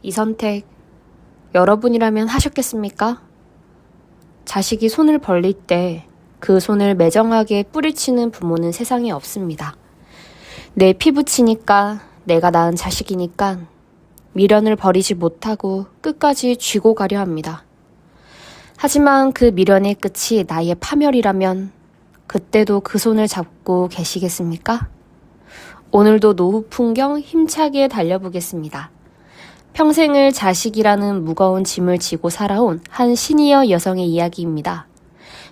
이 선택 여러분이라면 하셨겠습니까? 자식이 손을 벌릴 때 그 손을 매정하게 뿌리치는 부모는 세상에 없습니다. 내 피부치니까, 내가 낳은 자식이니까 미련을 버리지 못하고 끝까지 쥐고 가려 합니다. 하지만 그 미련의 끝이 나의 파멸이라면 그때도 그 손을 잡고 계시겠습니까? 오늘도 노후 풍경 힘차게 달려보겠습니다. 평생을 자식이라는 무거운 짐을 지고 살아온 한 시니어 여성의 이야기입니다.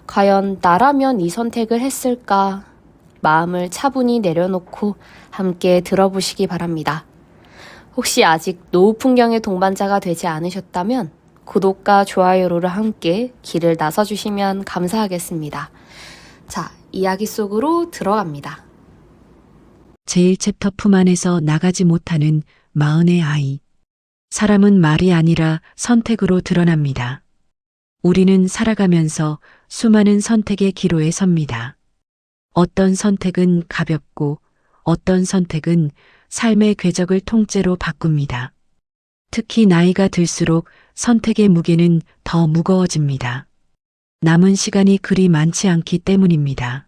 과연 나라면 이 선택을 했을까? 마음을 차분히 내려놓고 함께 들어보시기 바랍니다. 혹시 아직 노후 풍경의 동반자가 되지 않으셨다면 구독과 좋아요를 함께 길을 나서주시면 감사하겠습니다. 자, 이야기 속으로 들어갑니다. 제1챕터 품 안에서 나가지 못하는 마흔의 아이. 사람은 말이 아니라 선택으로 드러납니다. 우리는 살아가면서 수많은 선택의 기로에 섭니다. 어떤 선택은 가볍고 어떤 선택은 삶의 궤적을 통째로 바꿉니다. 특히 나이가 들수록 선택의 무게는 더 무거워집니다. 남은 시간이 그리 많지 않기 때문입니다.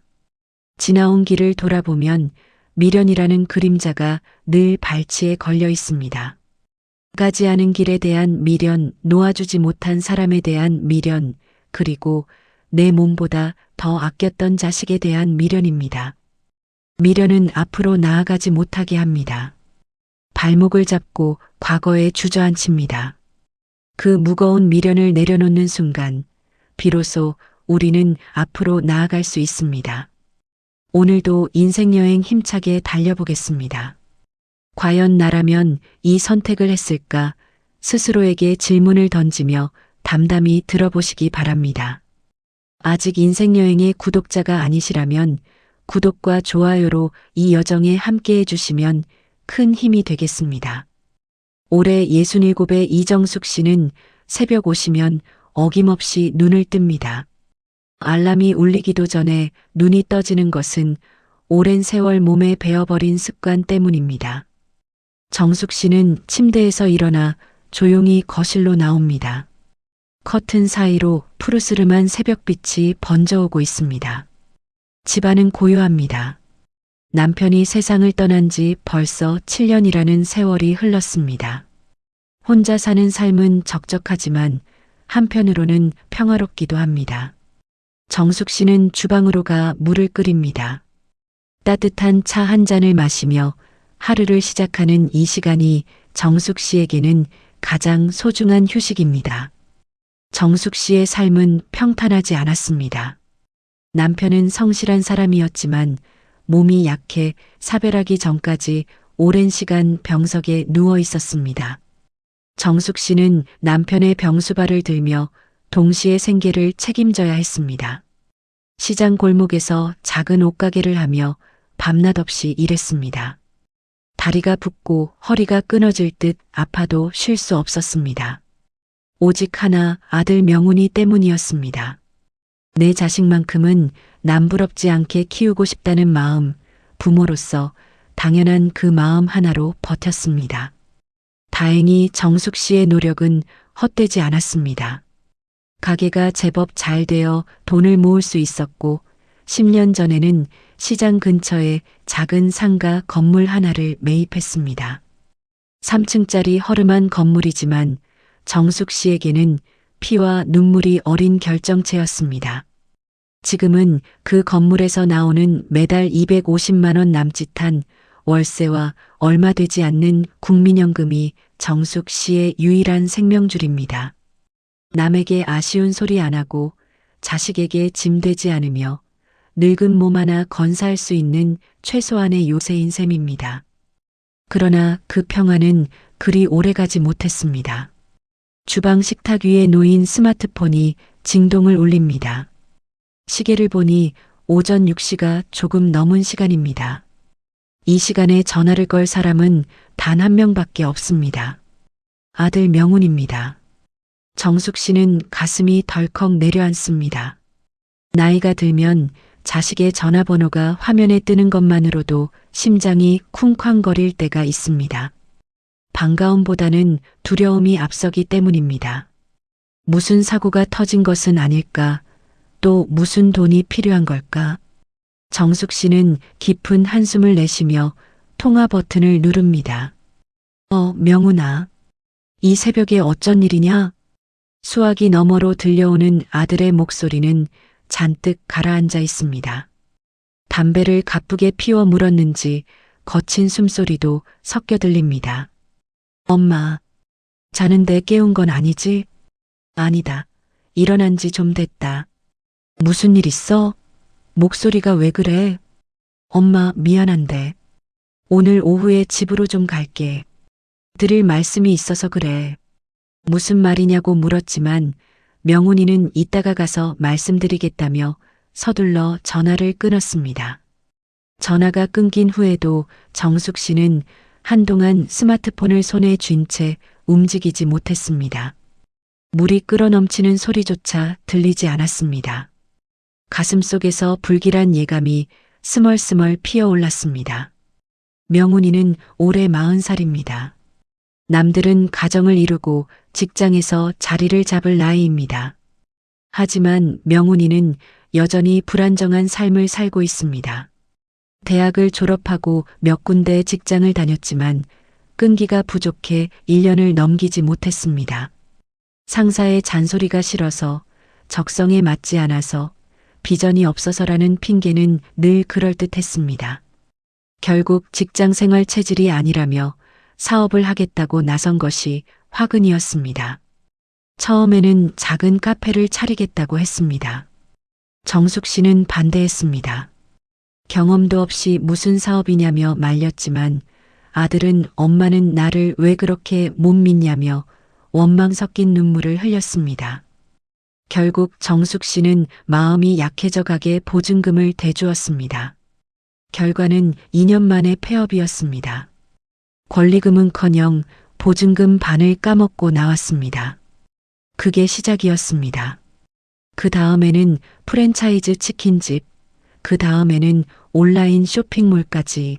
지나온 길을 돌아보면 미련이라는 그림자가 늘 발치에 걸려 있습니다. 가지 않은 길에 대한 미련, 놓아주지 못한 사람에 대한 미련, 그리고 내 몸보다 더 아꼈던 자식에 대한 미련입니다. 미련은 앞으로 나아가지 못하게 합니다. 발목을 잡고 과거에 주저앉힙니다. 그 무거운 미련을 내려놓는 순간, 비로소 우리는 앞으로 나아갈 수 있습니다. 오늘도 인생여행 힘차게 달려보겠습니다. 과연 나라면 이 선택을 했을까? 스스로에게 질문을 던지며 담담히 들어보시기 바랍니다. 아직 인생여행의 구독자가 아니시라면 구독과 좋아요로 이 여정에 함께해 주시면 큰 힘이 되겠습니다. 올해 67의 이정숙 씨는 새벽 오시면 어김없이 눈을 뜹니다. 알람이 울리기도 전에 눈이 떠지는 것은 오랜 세월 몸에 배어버린 습관 때문입니다. 정숙 씨는 침대에서 일어나 조용히 거실로 나옵니다. 커튼 사이로 푸르스름한 새벽빛이 번져오고 있습니다. 집안은 고요합니다. 남편이 세상을 떠난 지 벌써 7년이라는 세월이 흘렀습니다. 혼자 사는 삶은 적적하지만 한편으로는 평화롭기도 합니다. 정숙 씨는 주방으로 가 물을 끓입니다. 따뜻한 차 한 잔을 마시며 하루를 시작하는 이 시간이 정숙 씨에게는 가장 소중한 휴식입니다. 정숙 씨의 삶은 평탄하지 않았습니다. 남편은 성실한 사람이었지만 몸이 약해 사별하기 전까지 오랜 시간 병석에 누워 있었습니다. 정숙 씨는 남편의 병수발을 들며 동시에 생계를 책임져야 했습니다. 시장 골목에서 작은 옷가게를 하며 밤낮 없이 일했습니다. 다리가 붓고 허리가 끊어질 듯 아파도 쉴 수 없었습니다. 오직 하나 아들 명훈이 때문이었습니다. 내 자식만큼은 남부럽지 않게 키우고 싶다는 마음, 부모로서 당연한 그 마음 하나로 버텼습니다. 다행히 정숙 씨의 노력은 헛되지 않았습니다. 가게가 제법 잘 되어 돈을 모을 수 있었고 10년 전에는 시장 근처에 작은 상가 건물 하나를 매입했습니다. 3층짜리 허름한 건물이지만 정숙 씨에게는 피와 눈물이 어린 결정체였습니다. 지금은 그 건물에서 나오는 매달 250만 원 남짓한 월세와 얼마 되지 않는 국민연금이 정숙 씨의 유일한 생명줄입니다. 남에게 아쉬운 소리 안 하고 자식에게 짐되지 않으며 늙은 몸 하나 건사할 수 있는 최소한의 요새인 셈입니다. 그러나 그 평화는 그리 오래가지 못했습니다. 주방 식탁 위에 놓인 스마트폰이 진동을 울립니다. 시계를 보니 오전 6시가 조금 넘은 시간입니다. 이 시간에 전화를 걸 사람은 단 한 명밖에 없습니다. 아들 명훈입니다. 정숙 씨는 가슴이 덜컥 내려앉습니다. 나이가 들면 자식의 전화번호가 화면에 뜨는 것만으로도 심장이 쿵쾅거릴 때가 있습니다. 반가움보다는 두려움이 앞서기 때문입니다. 무슨 사고가 터진 것은 아닐까? 또 무슨 돈이 필요한 걸까? 정숙 씨는 깊은 한숨을 내쉬며 통화 버튼을 누릅니다. 명훈아. 이 새벽에 어쩐 일이냐? 수화기 너머로 들려오는 아들의 목소리는 잔뜩 가라앉아 있습니다. 담배를 가쁘게 피워 물었는지 거친 숨소리도 섞여 들립니다. 엄마, 자는데 깨운 건 아니지? 아니다. 일어난 지 좀 됐다. 무슨 일 있어? 목소리가 왜 그래? 엄마, 미안한데. 오늘 오후에 집으로 좀 갈게. 드릴 말씀이 있어서 그래. 무슨 말이냐고 물었지만 명훈이는 이따가 가서 말씀드리겠다며 서둘러 전화를 끊었습니다. 전화가 끊긴 후에도 정숙 씨는 한동안 스마트폰을 손에 쥔 채 움직이지 못했습니다. 물이 끓어넘치는 소리조차 들리지 않았습니다. 가슴속에서 불길한 예감이 스멀스멀 피어올랐습니다. 명훈이는 올해 40살입니다. 남들은 가정을 이루고 직장에서 자리를 잡을 나이입니다. 하지만 명훈이는 여전히 불안정한 삶을 살고 있습니다. 대학을 졸업하고 몇 군데 직장을 다녔지만 끈기가 부족해 1년을 넘기지 못했습니다. 상사의 잔소리가 싫어서, 적성에 맞지 않아서, 비전이 없어서라는 핑계는 늘 그럴듯했습니다. 결국 직장 생활 체질이 아니라며 사업을 하겠다고 나선 것이 화근이었습니다. 처음에는 작은 카페를 차리겠다고 했습니다. 정숙 씨는 반대했습니다. 경험도 없이 무슨 사업이냐며 말렸지만 아들은 엄마는 나를 왜 그렇게 못 믿냐며 원망 섞인 눈물을 흘렸습니다. 결국 정숙 씨는 마음이 약해져 가게 보증금을 대주었습니다. 결과는 2년 만에 폐업이었습니다. 권리금은커녕 보증금 반을 까먹고 나왔습니다. 그게 시작이었습니다. 그 다음에는 프랜차이즈 치킨집, 그 다음에는 온라인 쇼핑몰까지.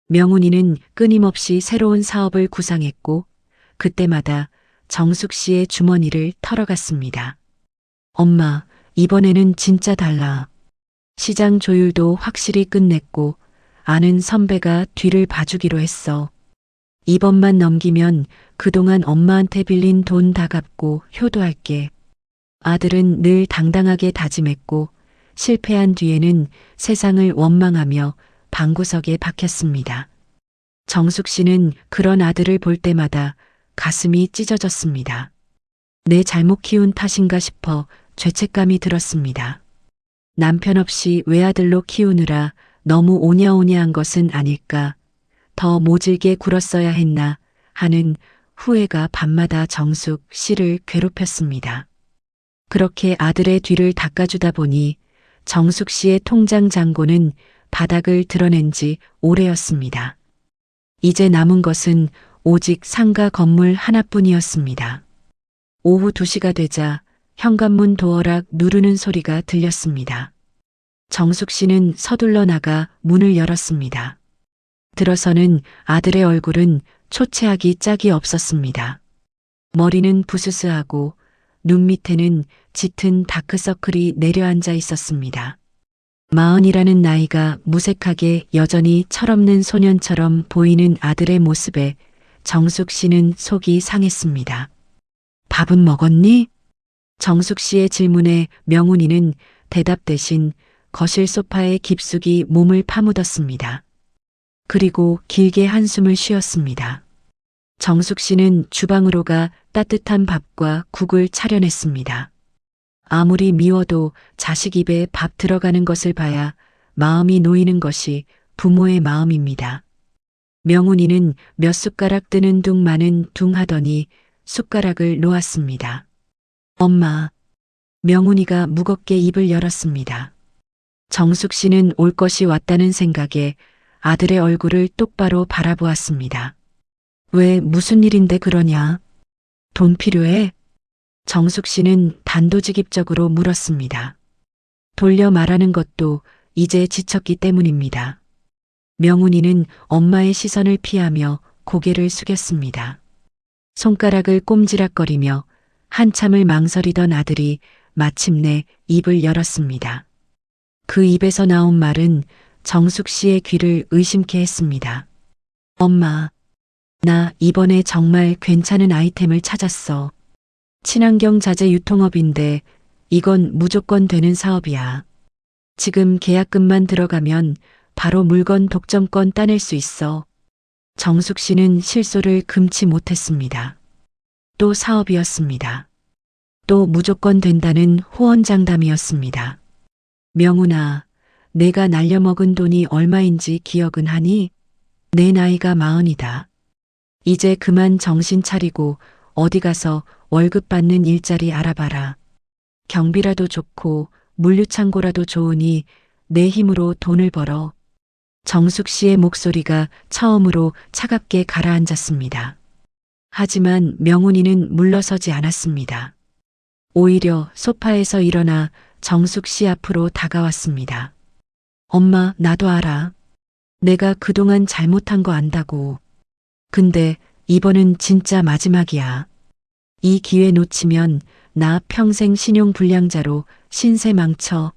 명훈이는 끊임없이 새로운 사업을 구상했고 그때마다 정숙 씨의 주머니를 털어갔습니다. 엄마, 이번에는 진짜 달라. 시장 조율도 확실히 끝냈고 아는 선배가 뒤를 봐주기로 했어. 이번만 넘기면 그동안 엄마한테 빌린 돈 다 갚고 효도할게. 아들은 늘 당당하게 다짐했고 실패한 뒤에는 세상을 원망하며 방구석에 박혔습니다. 정숙 씨는 그런 아들을 볼 때마다 가슴이 찢어졌습니다. 내 잘못 키운 탓인가 싶어 죄책감이 들었습니다. 남편 없이 외아들로 키우느라 너무 오냐오냐한 것은 아닐까, 더 모질게 굴었어야 했나 하는 후회가 밤마다 정숙 씨를 괴롭혔습니다. 그렇게 아들의 뒤를 닦아주다 보니 정숙 씨의 통장 잔고는 바닥을 드러낸 지 오래였습니다. 이제 남은 것은 오직 상가 건물 하나뿐이었습니다. 오후 2시가 되자 현관문 도어락 누르는 소리가 들렸습니다. 정숙 씨는 서둘러 나가 문을 열었습니다. 들어서는 아들의 얼굴은 초췌하기 짝이 없었습니다. 머리는 부스스하고 눈 밑에는 짙은 다크서클이 내려앉아 있었습니다. 40이라는 나이가 무색하게 여전히 철없는 소년처럼 보이는 아들의 모습에 정숙 씨는 속이 상했습니다. 밥은 먹었니? 정숙 씨의 질문에 명훈이는 대답 대신 거실 소파에 깊숙이 몸을 파묻었습니다. 그리고 길게 한숨을 쉬었습니다. 정숙 씨는 주방으로 가 따뜻한 밥과 국을 차려냈습니다. 아무리 미워도 자식 입에 밥 들어가는 것을 봐야 마음이 놓이는 것이 부모의 마음입니다. 명훈이는 몇 숟가락 뜨는 둥 마는 둥 하더니 숟가락을 놓았습니다. 엄마. 명훈이가 무겁게 입을 열었습니다. 정숙 씨는 올 것이 왔다는 생각에 아들의 얼굴을 똑바로 바라보았습니다. 왜 무슨 일인데 그러냐? 돈 필요해? 정숙 씨는 단도직입적으로 물었습니다. 돌려 말하는 것도 이제 지쳤기 때문입니다. 명훈이는 엄마의 시선을 피하며 고개를 숙였습니다. 손가락을 꼼지락거리며 한참을 망설이던 아들이 마침내 입을 열었습니다. 그 입에서 나온 말은 정숙 씨의 귀를 의심케 했습니다. 엄마, 나 이번에 정말 괜찮은 아이템을 찾았어. 친환경 자재 유통업인데 이건 무조건 되는 사업이야. 지금 계약금만 들어가면 바로 물건 독점권 따낼 수 있어. 정숙 씨는 실소를 금치 못했습니다. 또 사업이었습니다. 또 무조건 된다는 호언장담이었습니다. 명훈아, 내가 날려먹은 돈이 얼마인지 기억은 하니? 내 나이가 40이다. 이제 그만 정신 차리고 어디 가서 월급 받는 일자리 알아봐라. 경비라도 좋고 물류창고라도 좋으니 내 힘으로 돈을 벌어. 정숙 씨의 목소리가 처음으로 차갑게 가라앉았습니다. 하지만 명훈이는 물러서지 않았습니다. 오히려 소파에서 일어나 정숙 씨 앞으로 다가왔습니다. 엄마, 나도 알아. 내가 그동안 잘못한 거 안다고. 근데 이번은 진짜 마지막이야. 이 기회 놓치면 나 평생 신용불량자로 신세 망쳐.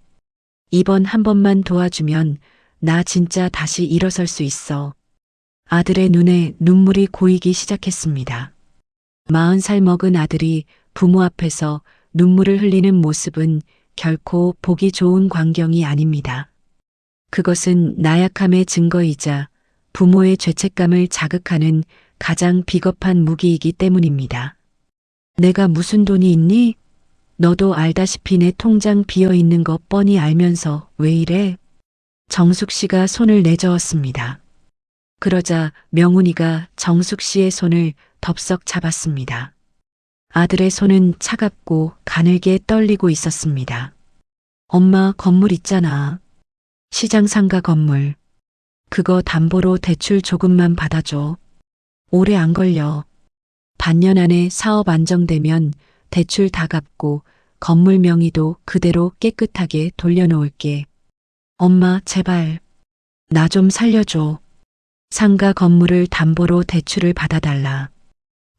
이번 한 번만 도와주면 나 진짜 다시 일어설 수 있어. 아들의 눈에 눈물이 고이기 시작했습니다. 40살 먹은 아들이 부모 앞에서 눈물을 흘리는 모습은 결코 보기 좋은 광경이 아닙니다. 그것은 나약함의 증거이자 부모의 죄책감을 자극하는 가장 비겁한 무기이기 때문입니다. 내가 무슨 돈이 있니? 너도 알다시피 내 통장 비어 있는 거 뻔히 알면서 왜 이래? 정숙 씨가 손을 내저었습니다. 그러자 명훈이가 정숙 씨의 손을 덥석 잡았습니다. 아들의 손은 차갑고 가늘게 떨리고 있었습니다. 엄마, 건물 있잖아. 시장 상가 건물. 그거 담보로 대출 조금만 받아줘. 오래 안 걸려. 반년 안에 사업 안정되면 대출 다 갚고 건물 명의도 그대로 깨끗하게 돌려놓을게. 엄마, 제발. 나 좀 살려줘. 상가 건물을 담보로 대출을 받아달라.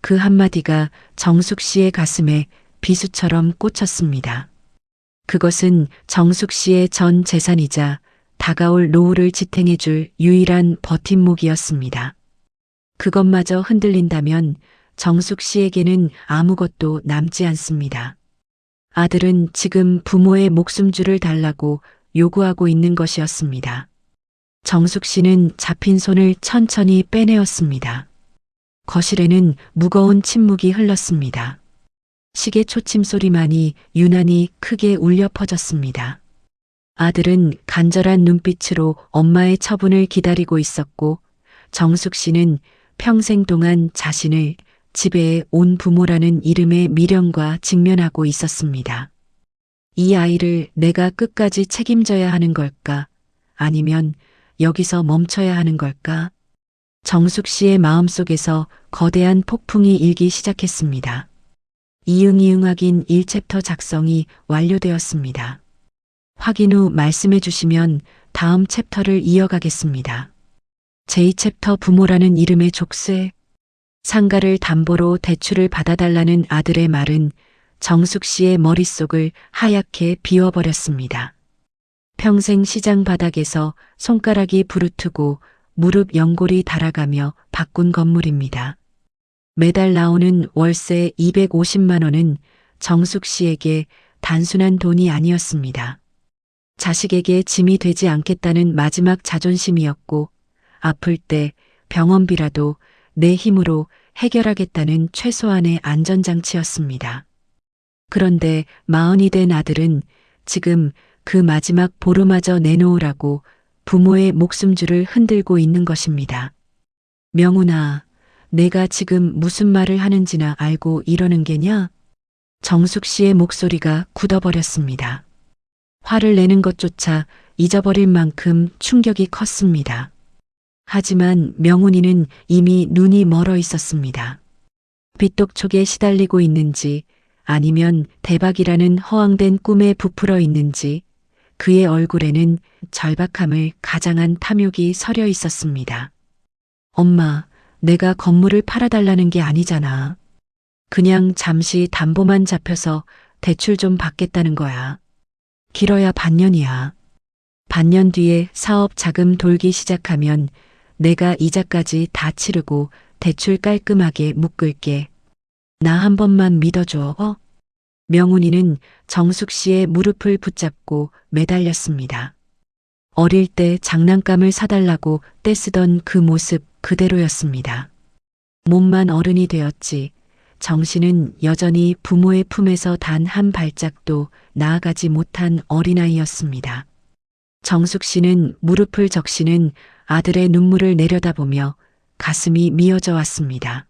그 한마디가 정숙 씨의 가슴에 비수처럼 꽂혔습니다. 그것은 정숙 씨의 전 재산이자 다가올 노후를 지탱해줄 유일한 버팀목이었습니다. 그것마저 흔들린다면 정숙 씨에게는 아무것도 남지 않습니다. 아들은 지금 부모의 목숨줄을 달라고 요구하고 있는 것이었습니다. 정숙 씨는 잡힌 손을 천천히 빼내었습니다. 거실에는 무거운 침묵이 흘렀습니다. 시계 초침 소리만이 유난히 크게 울려 퍼졌습니다. 아들은 간절한 눈빛으로 엄마의 처분을 기다리고 있었고 정숙 씨는 평생 동안 자신을 지배해 온 부모라는 이름의 미련과 직면하고 있었습니다. 이 아이를 내가 끝까지 책임져야 하는 걸까? 아니면 여기서 멈춰야 하는 걸까? 정숙 씨의 마음속에서 거대한 폭풍이 일기 시작했습니다. 이응이응하긴 1챕터 작성이 완료되었습니다. 확인 후 말씀해 주시면 다음 챕터를 이어가겠습니다. 제2챕터 부모라는 이름의 족쇄. 상가를 담보로 대출을 받아달라는 아들의 말은 정숙 씨의 머릿속을 하얗게 비워버렸습니다. 평생 시장 바닥에서 손가락이 부르트고 무릎 연골이 달아가며 바꾼 건물입니다. 매달 나오는 월세 250만 원은 정숙 씨에게 단순한 돈이 아니었습니다. 자식에게 짐이 되지 않겠다는 마지막 자존심이었고 아플 때 병원비라도 내 힘으로 해결하겠다는 최소한의 안전장치였습니다. 그런데 40이 된 아들은 지금 그 마지막 보루마저 내놓으라고 부모의 목숨줄을 흔들고 있는 것입니다. 명훈아, 내가 지금 무슨 말을 하는지나 알고 이러는 게냐? 정숙 씨의 목소리가 굳어버렸습니다. 화를 내는 것조차 잊어버릴 만큼 충격이 컸습니다. 하지만 명훈이는 이미 눈이 멀어 있었습니다. 빚독촉에 시달리고 있는지 아니면 대박이라는 허황된 꿈에 부풀어 있는지 그의 얼굴에는 절박함을 가장한 탐욕이 서려 있었습니다. 엄마, 내가 건물을 팔아달라는 게 아니잖아. 그냥 잠시 담보만 잡혀서 대출 좀 받겠다는 거야. 길어야 반년이야. 반년 뒤에 사업 자금 돌기 시작하면 내가 이자까지 다 치르고 대출 깔끔하게 묶을게. 나 한 번만 믿어줘. 명훈이는 정숙 씨의 무릎을 붙잡고 매달렸습니다. 어릴 때 장난감을 사달라고 떼쓰던 그 모습 그대로였습니다. 몸만 어른이 되었지 정신은 여전히 부모의 품에서 단 한 발짝도 나아가지 못한 어린아이였습니다. 정숙 씨는 무릎을 적시는 아들의 눈물을 내려다보며 가슴이 미어져 왔습니다.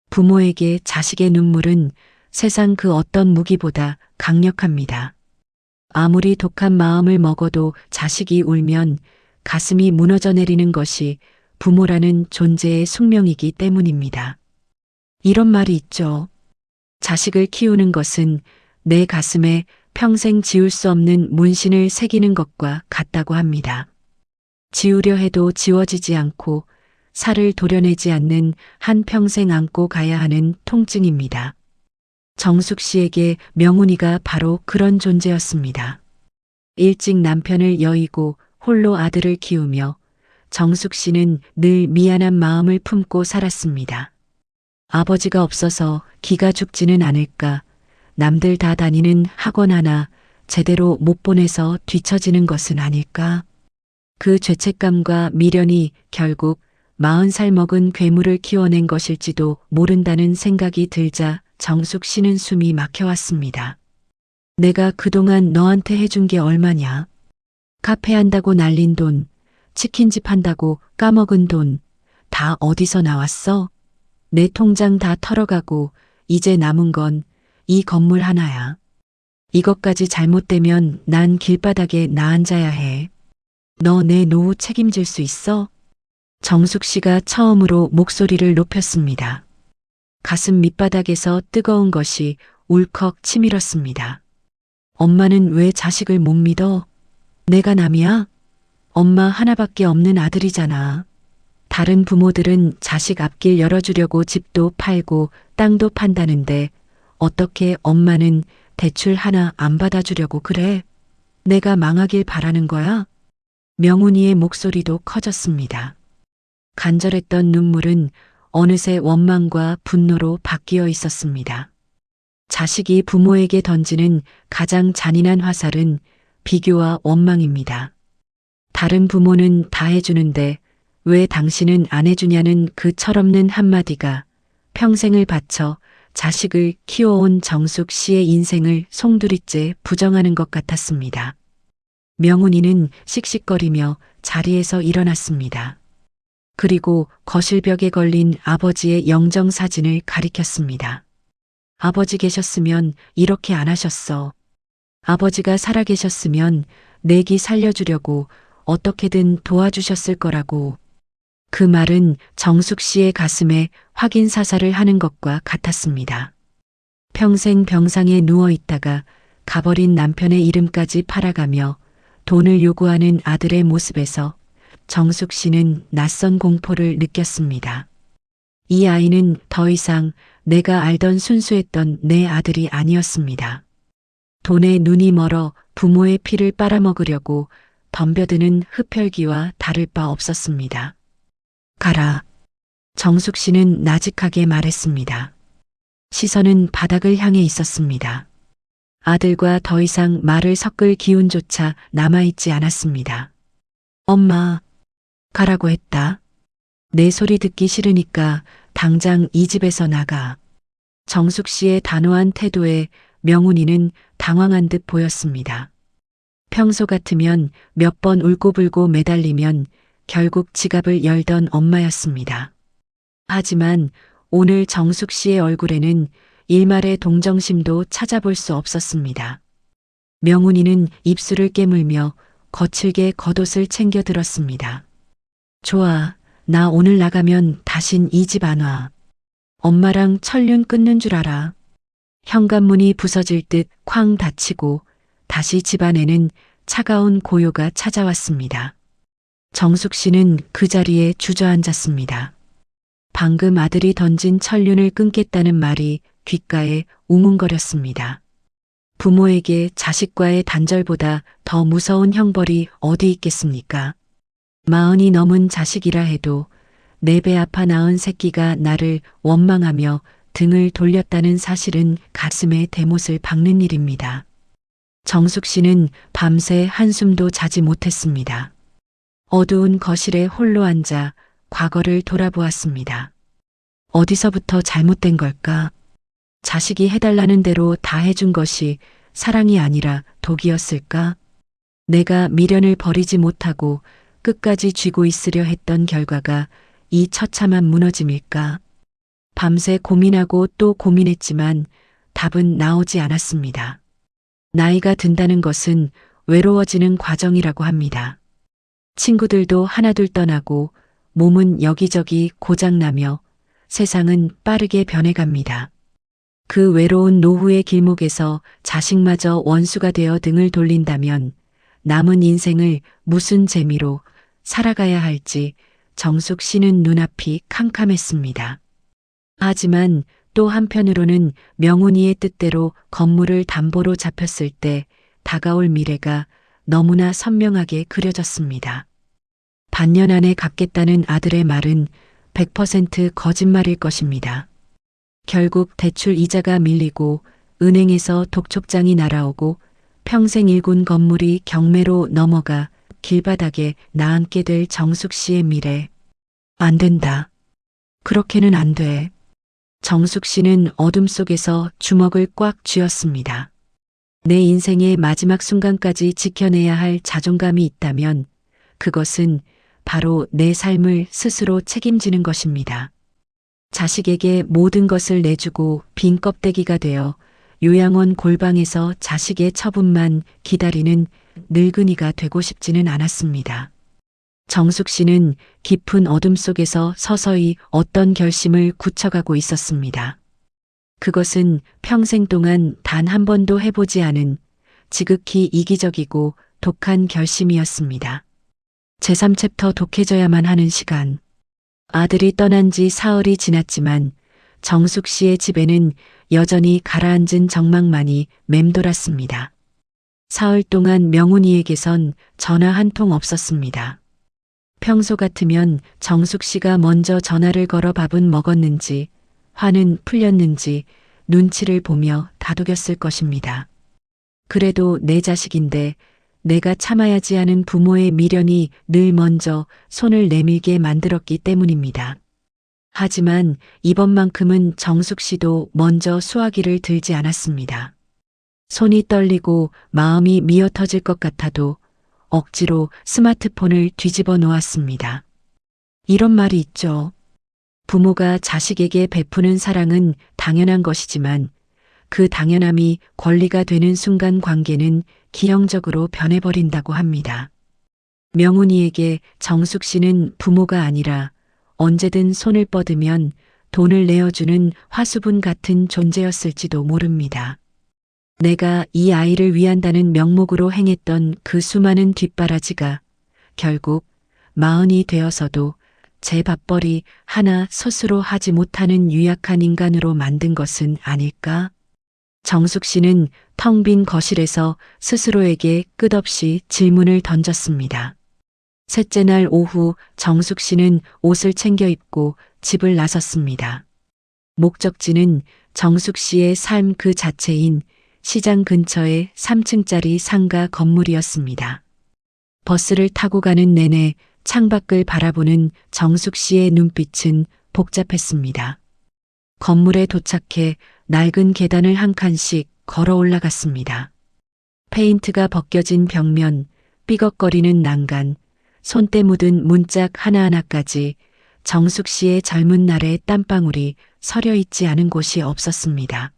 부모에게 자식의 눈물은 세상 그 어떤 무기보다 강력합니다. 아무리 독한 마음을 먹어도 자식이 울면 가슴이 무너져 내리는 것이 부모라는 존재의 숙명이기 때문입니다. 이런 말이 있죠. 자식을 키우는 것은 내 가슴에 평생 지울 수 없는 문신을 새기는 것과 같다고 합니다. 지우려 해도 지워지지 않고 살을 도려내지 않는 한평생 안고 가야 하는 통증입니다. 정숙 씨에게 명훈이가 바로 그런 존재였습니다. 일찍 남편을 여의고 홀로 아들을 키우며 정숙 씨는 늘 미안한 마음을 품고 살았습니다. 아버지가 없어서 기가 죽지는 않을까, 남들 다 다니는 학원 하나 제대로 못 보내서 뒤처지는 것은 아닐까. 그 죄책감과 미련이 결국 40살 먹은 괴물을 키워낸 것일지도 모른다는 생각이 들자 정숙 씨는 숨이 막혀왔습니다. 내가 그동안 너한테 해준 게 얼마냐? 카페 한다고 날린 돈, 치킨집 한다고 까먹은 돈, 다 어디서 나왔어? 내 통장 다 털어가고 이제 남은 건 이 건물 하나야. 이것까지 잘못되면 난 길바닥에 나앉아야 해. 너 내 노후 책임질 수 있어? 정숙 씨가 처음으로 목소리를 높였습니다. 가슴 밑바닥에서 뜨거운 것이 울컥 치밀었습니다. 엄마는 왜 자식을 못 믿어? 내가 남이야? 엄마 하나밖에 없는 아들이잖아. 다른 부모들은 자식 앞길 열어주려고 집도 팔고 땅도 판다는데 어떻게 엄마는 대출 하나 안 받아주려고 그래? 내가 망하길 바라는 거야? 명훈이의 목소리도 커졌습니다. 간절했던 눈물은 어느새 원망과 분노로 바뀌어 있었습니다. 자식이 부모에게 던지는 가장 잔인한 화살은 비교와 원망입니다. 다른 부모는 다 해주는데 왜 당신은 안 해주냐는 그 철없는 한마디가 평생을 바쳐 자식을 키워온 정숙 씨의 인생을 송두리째 부정하는 것 같았습니다. 명훈이는 씩씩거리며 자리에서 일어났습니다. 그리고 거실벽에 걸린 아버지의 영정사진을 가리켰습니다. 아버지 계셨으면 이렇게 안 하셨어. 아버지가 살아계셨으면 내기 살려주려고 어떻게든 도와주셨을 거라고. 그 말은 정숙 씨의 가슴에 확인 사살을 하는 것과 같았습니다. 평생 병상에 누워 있다가 가버린 남편의 이름까지 팔아가며 돈을 요구하는 아들의 모습에서 정숙 씨는 낯선 공포를 느꼈습니다. 이 아이는 더 이상 내가 알던 순수했던 내 아들이 아니었습니다. 돈에 눈이 멀어 부모의 피를 빨아먹으려고 덤벼드는 흡혈귀와 다를 바 없었습니다. 가라. 정숙 씨는 나직하게 말했습니다. 시선은 바닥을 향해 있었습니다. 아들과 더 이상 말을 섞을 기운조차 남아있지 않았습니다. 엄마, 가라고 했다. 내 소리 듣기 싫으니까 당장 이 집에서 나가. 정숙 씨의 단호한 태도에 명훈이는 당황한 듯 보였습니다. 평소 같으면 몇 번 울고불고 매달리면 결국 지갑을 열던 엄마였습니다. 하지만 오늘 정숙 씨의 얼굴에는 일말의 동정심도 찾아볼 수 없었습니다. 명훈이는 입술을 깨물며 거칠게 겉옷을 챙겨 들었습니다. 좋아, 나 오늘 나가면 다신 이 집 안 와. 엄마랑 천륜 끊는 줄 알아. 현관문이 부서질 듯 쾅 닫히고 다시 집안에는 차가운 고요가 찾아왔습니다. 정숙 씨는 그 자리에 주저앉았습니다. 방금 아들이 던진 천륜을 끊겠다는 말이 귓가에 웅웅거렸습니다. 부모에게 자식과의 단절보다 더 무서운 형벌이 어디 있겠습니까? 40이 넘은 자식이라 해도 내 배 아파 낳은 새끼가 나를 원망하며 등을 돌렸다는 사실은 가슴에 대못을 박는 일입니다. 정숙 씨는 밤새 한숨도 자지 못했습니다. 어두운 거실에 홀로 앉아 과거를 돌아보았습니다. 어디서부터 잘못된 걸까? 자식이 해달라는 대로 다 해준 것이 사랑이 아니라 독이었을까? 내가 미련을 버리지 못하고 끝까지 쥐고 있으려 했던 결과가 이 처참한 무너짐일까? 밤새 고민하고 또 고민했지만 답은 나오지 않았습니다. 나이가 든다는 것은 외로워지는 과정이라고 합니다. 친구들도 하나둘 떠나고 몸은 여기저기 고장나며 세상은 빠르게 변해갑니다. 그 외로운 노후의 길목에서 자식마저 원수가 되어 등을 돌린다면 남은 인생을 무슨 재미로 살아가야 할지 정숙 씨는 눈앞이 캄캄했습니다. 하지만 또 한편으로는 명훈이의 뜻대로 건물을 담보로 잡혔을 때 다가올 미래가 너무나 선명하게 그려졌습니다. 반년 안에 갚겠다는 아들의 말은 100% 거짓말일 것입니다. 결국 대출 이자가 밀리고 은행에서 독촉장이 날아오고 평생 일군 건물이 경매로 넘어가 길바닥에 나앉게 될 정숙 씨의 미래. 안 된다. 그렇게는 안 돼. 정숙 씨는 어둠 속에서 주먹을 꽉 쥐었습니다. 내 인생의 마지막 순간까지 지켜내야 할 자존감이 있다면 그것은 바로 내 삶을 스스로 책임지는 것입니다. 자식에게 모든 것을 내주고 빈 껍데기가 되어 요양원 골방에서 자식의 처분만 기다리는 늙은이가 되고 싶지는 않았습니다. 정숙 씨는 깊은 어둠 속에서 서서히 어떤 결심을 굳혀가고 있었습니다. 그것은 평생 동안 단 한 번도 해보지 않은 지극히 이기적이고 독한 결심이었습니다. 제3챕터 독해져야만 하는 시간. 아들이 떠난 지 사흘이 지났지만 정숙 씨의 집에는 여전히 가라앉은 정막만이 맴돌았습니다. 사흘 동안 명훈이에게선 전화 한 통 없었습니다. 평소 같으면 정숙 씨가 먼저 전화를 걸어 밥은 먹었는지 화는 풀렸는지 눈치를 보며 다독였을 것입니다. 그래도 내 자식인데 내가 참아야지 하는 부모의 미련이 늘 먼저 손을 내밀게 만들었기 때문입니다. 하지만 이번만큼은 정숙 씨도 먼저 수화기를 들지 않았습니다. 손이 떨리고 마음이 미어터질 것 같아도 억지로 스마트폰을 뒤집어 놓았습니다. 이런 말이 있죠. 부모가 자식에게 베푸는 사랑은 당연한 것이지만 그 당연함이 권리가 되는 순간 관계는 기형적으로 변해버린다고 합니다. 명훈이에게 정숙 씨는 부모가 아니라 언제든 손을 뻗으면 돈을 내어주는 화수분 같은 존재였을지도 모릅니다. 내가 이 아이를 위한다는 명목으로 행했던 그 수많은 뒷바라지가 결국 40이 되어서도 제 밥벌이 하나 스스로 하지 못하는 유약한 인간으로 만든 것은 아닐까? 정숙 씨는 텅 빈 거실에서 스스로에게 끝없이 질문을 던졌습니다. 셋째 날 오후 정숙 씨는 옷을 챙겨 입고 집을 나섰습니다. 목적지는 정숙 씨의 삶 그 자체인 시장 근처의 3층짜리 상가 건물이었습니다. 버스를 타고 가는 내내 창밖을 바라보는 정숙 씨의 눈빛은 복잡했습니다. 건물에 도착해 낡은 계단을 한 칸씩 걸어 올라갔습니다. 페인트가 벗겨진 벽면, 삐걱거리는 난간, 손때 묻은 문짝 하나하나까지 정숙 씨의 젊은 날의 땀방울이 서려 있지 않은 곳이 없었습니다.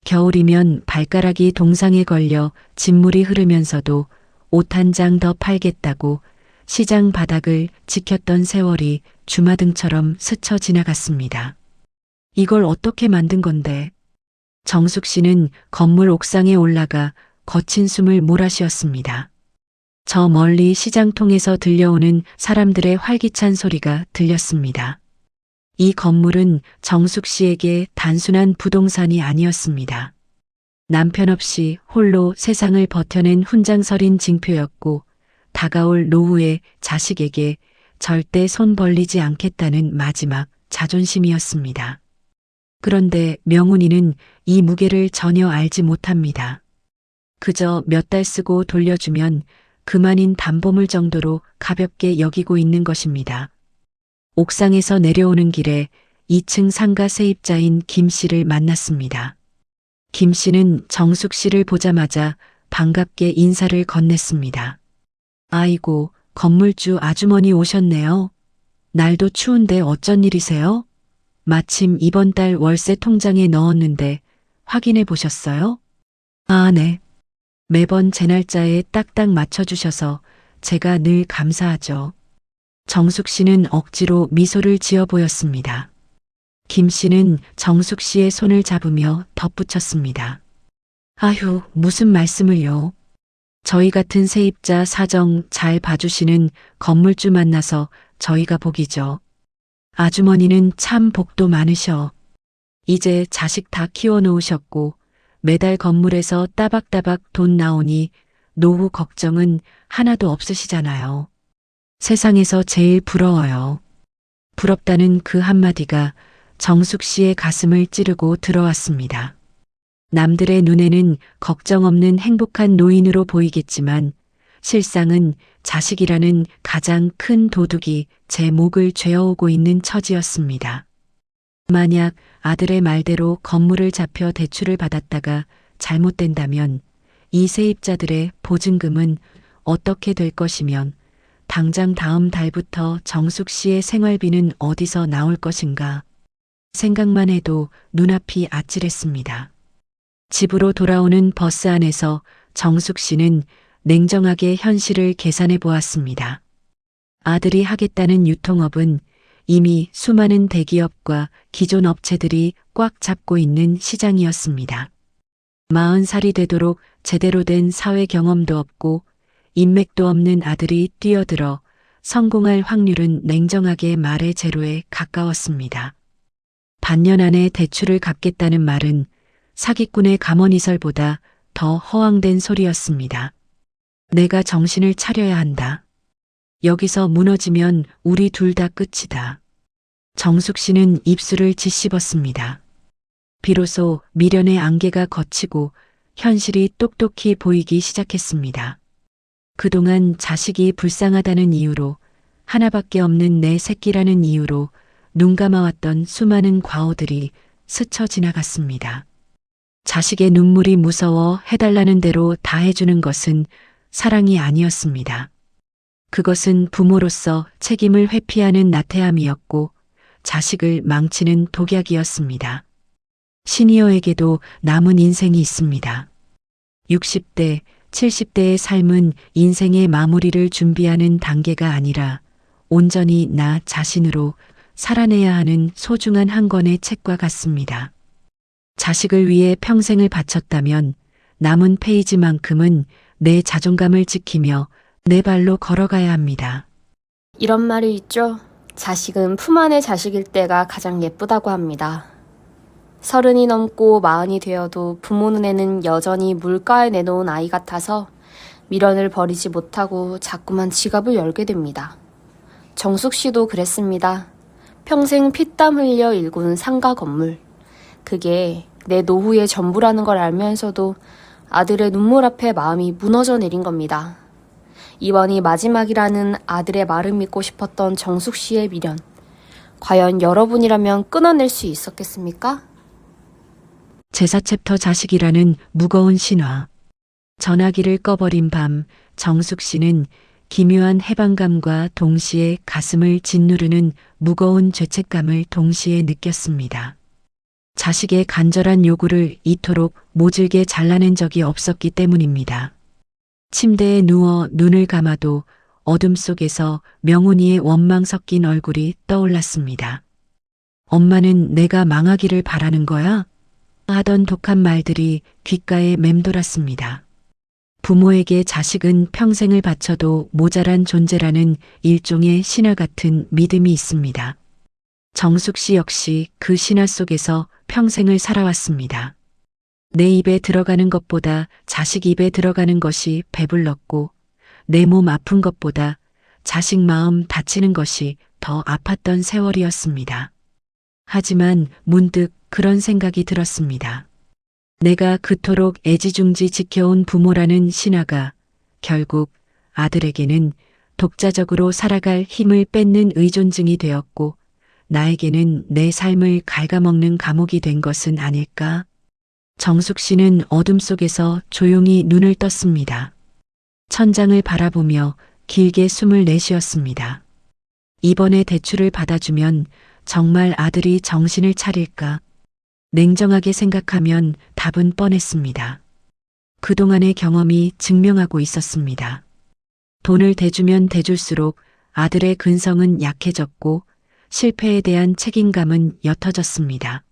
겨울이면 발가락이 동상에 걸려 진물이 흐르면서도 옷 한 장 더 팔겠다고 시장 바닥을 지켰던 세월이 주마등처럼 스쳐 지나갔습니다. 이걸 어떻게 만든 건데? 정숙 씨는 건물 옥상에 올라가 거친 숨을 몰아쉬었습니다. 저 멀리 시장통에서 들려오는 사람들의 활기찬 소리가 들렸습니다. 이 건물은 정숙 씨에게 단순한 부동산이 아니었습니다. 남편 없이 홀로 세상을 버텨낸 훈장설인 징표였고, 다가올 노후의 자식에게 절대 손 벌리지 않겠다는 마지막 자존심이었습니다. 그런데 명훈이는 이 무게를 전혀 알지 못합니다. 그저 몇 달 쓰고 돌려주면 그만인 담보물 정도로 가볍게 여기고 있는 것입니다. 옥상에서 내려오는 길에 2층 상가 세입자인 김 씨를 만났습니다. 김 씨는 정숙 씨를 보자마자 반갑게 인사를 건넸습니다. 아이고, 건물주 아주머니 오셨네요. 날도 추운데 어쩐 일이세요? 마침 이번 달 월세 통장에 넣었는데 확인해 보셨어요? 아, 네. 매번 제 날짜에 딱딱 맞춰주셔서 제가 늘 감사하죠. 정숙 씨는 억지로 미소를 지어 보였습니다. 김 씨는 정숙 씨의 손을 잡으며 덧붙였습니다. 아휴, 무슨 말씀을요. 저희 같은 세입자 사정 잘 봐주시는 건물주 만나서 저희가 복이죠. 아주머니는 참 복도 많으셔. 이제 자식 다 키워놓으셨고 매달 건물에서 따박따박 돈 나오니 노후 걱정은 하나도 없으시잖아요. 세상에서 제일 부러워요. 부럽다는 그 한마디가 정숙 씨의 가슴을 찌르고 들어왔습니다. 남들의 눈에는 걱정 없는 행복한 노인으로 보이겠지만 실상은 자식이라는 가장 큰 도둑이 제 목을 죄어오고 있는 처지였습니다. 만약 아들의 말대로 건물을 잡혀 대출을 받았다가 잘못된다면 이 세입자들의 보증금은 어떻게 될 것이면 당장 다음 달부터 정숙 씨의 생활비는 어디서 나올 것인가. 생각만 해도 눈앞이 아찔했습니다. 집으로 돌아오는 버스 안에서 정숙 씨는 냉정하게 현실을 계산해 보았습니다. 아들이 하겠다는 유통업은 이미 수많은 대기업과 기존 업체들이 꽉 잡고 있는 시장이었습니다. 40살이 되도록 제대로 된 사회 경험도 없고 인맥도 없는 아들이 뛰어들어 성공할 확률은 냉정하게 말해 제로에 가까웠습니다. 반년 안에 대출을 갚겠다는 말은 사기꾼의 감언이설보다 더 허황된 소리였습니다. 내가 정신을 차려야 한다. 여기서 무너지면 우리 둘 다 끝이다. 정숙 씨는 입술을 짓씹었습니다. 비로소 미련의 안개가 걷히고 현실이 똑똑히 보이기 시작했습니다. 그동안 자식이 불쌍하다는 이유로 하나밖에 없는 내 새끼라는 이유로 눈 감아왔던 수많은 과오들이 스쳐 지나갔습니다. 자식의 눈물이 무서워 해달라는 대로 다 해주는 것은 사랑이 아니었습니다. 그것은 부모로서 책임을 회피하는 나태함이었고 자식을 망치는 독약이었습니다. 시니어에게도 남은 인생이 있습니다. 60대, 70대의 삶은 인생의 마무리를 준비하는 단계가 아니라 온전히 나 자신으로 살아내야 하는 소중한 한 권의 책과 같습니다. 자식을 위해 평생을 바쳤다면 남은 페이지만큼은 내 자존감을 지키며 내 발로 걸어가야 합니다. 이런 말이 있죠. 자식은 품 안의 자식일 때가 가장 예쁘다고 합니다. 30이 넘고 40이 되어도 부모 눈에는 여전히 물가에 내놓은 아이 같아서 미련을 버리지 못하고 자꾸만 지갑을 열게 됩니다. 정숙 씨도 그랬습니다. 평생 피땀 흘려 일군 상가 건물. 그게 내 노후의 전부라는 걸 알면서도 아들의 눈물 앞에 마음이 무너져 내린 겁니다. 이번이 마지막이라는 아들의 말을 믿고 싶었던 정숙 씨의 미련. 과연 여러분이라면 끊어낼 수 있었겠습니까? 제4챕터 자식이라는 무거운 신화. 전화기를 꺼버린 밤 정숙 씨는 기묘한 해방감과 동시에 가슴을 짓누르는 무거운 죄책감을 동시에 느꼈습니다. 자식의 간절한 요구를 이토록 모질게 잘라낸 적이 없었기 때문입니다. 침대에 누워 눈을 감아도 어둠 속에서 명훈이의 원망 섞인 얼굴이 떠올랐습니다. 엄마는 내가 망하기를 바라는 거야? 하던 독한 말들이 귓가에 맴돌았습니다. 부모에게 자식은 평생을 바쳐도 모자란 존재라는 일종의 신화 같은 믿음이 있습니다. 정숙 씨 역시 그 신화 속에서 평생을 살아왔습니다. 내 입에 들어가는 것보다 자식 입에 들어가는 것이 배불렀고 내 몸 아픈 것보다 자식 마음 다치는 것이 더 아팠던 세월이었습니다. 하지만 문득 그런 생각이 들었습니다. 내가 그토록 애지중지 지켜온 부모라는 신화가 결국 아들에게는 독자적으로 살아갈 힘을 뺏는 의존증이 되었고 나에게는 내 삶을 갉아먹는 감옥이 된 것은 아닐까? 정숙 씨는 어둠 속에서 조용히 눈을 떴습니다. 천장을 바라보며 길게 숨을 내쉬었습니다. 이번에 대출을 받아주면 정말 아들이 정신을 차릴까? 냉정하게 생각하면 답은 뻔했습니다. 그동안의 경험이 증명하고 있었습니다. 돈을 대주면 대줄수록 아들의 근성은 약해졌고 실패에 대한 책임감은 옅어졌습니다.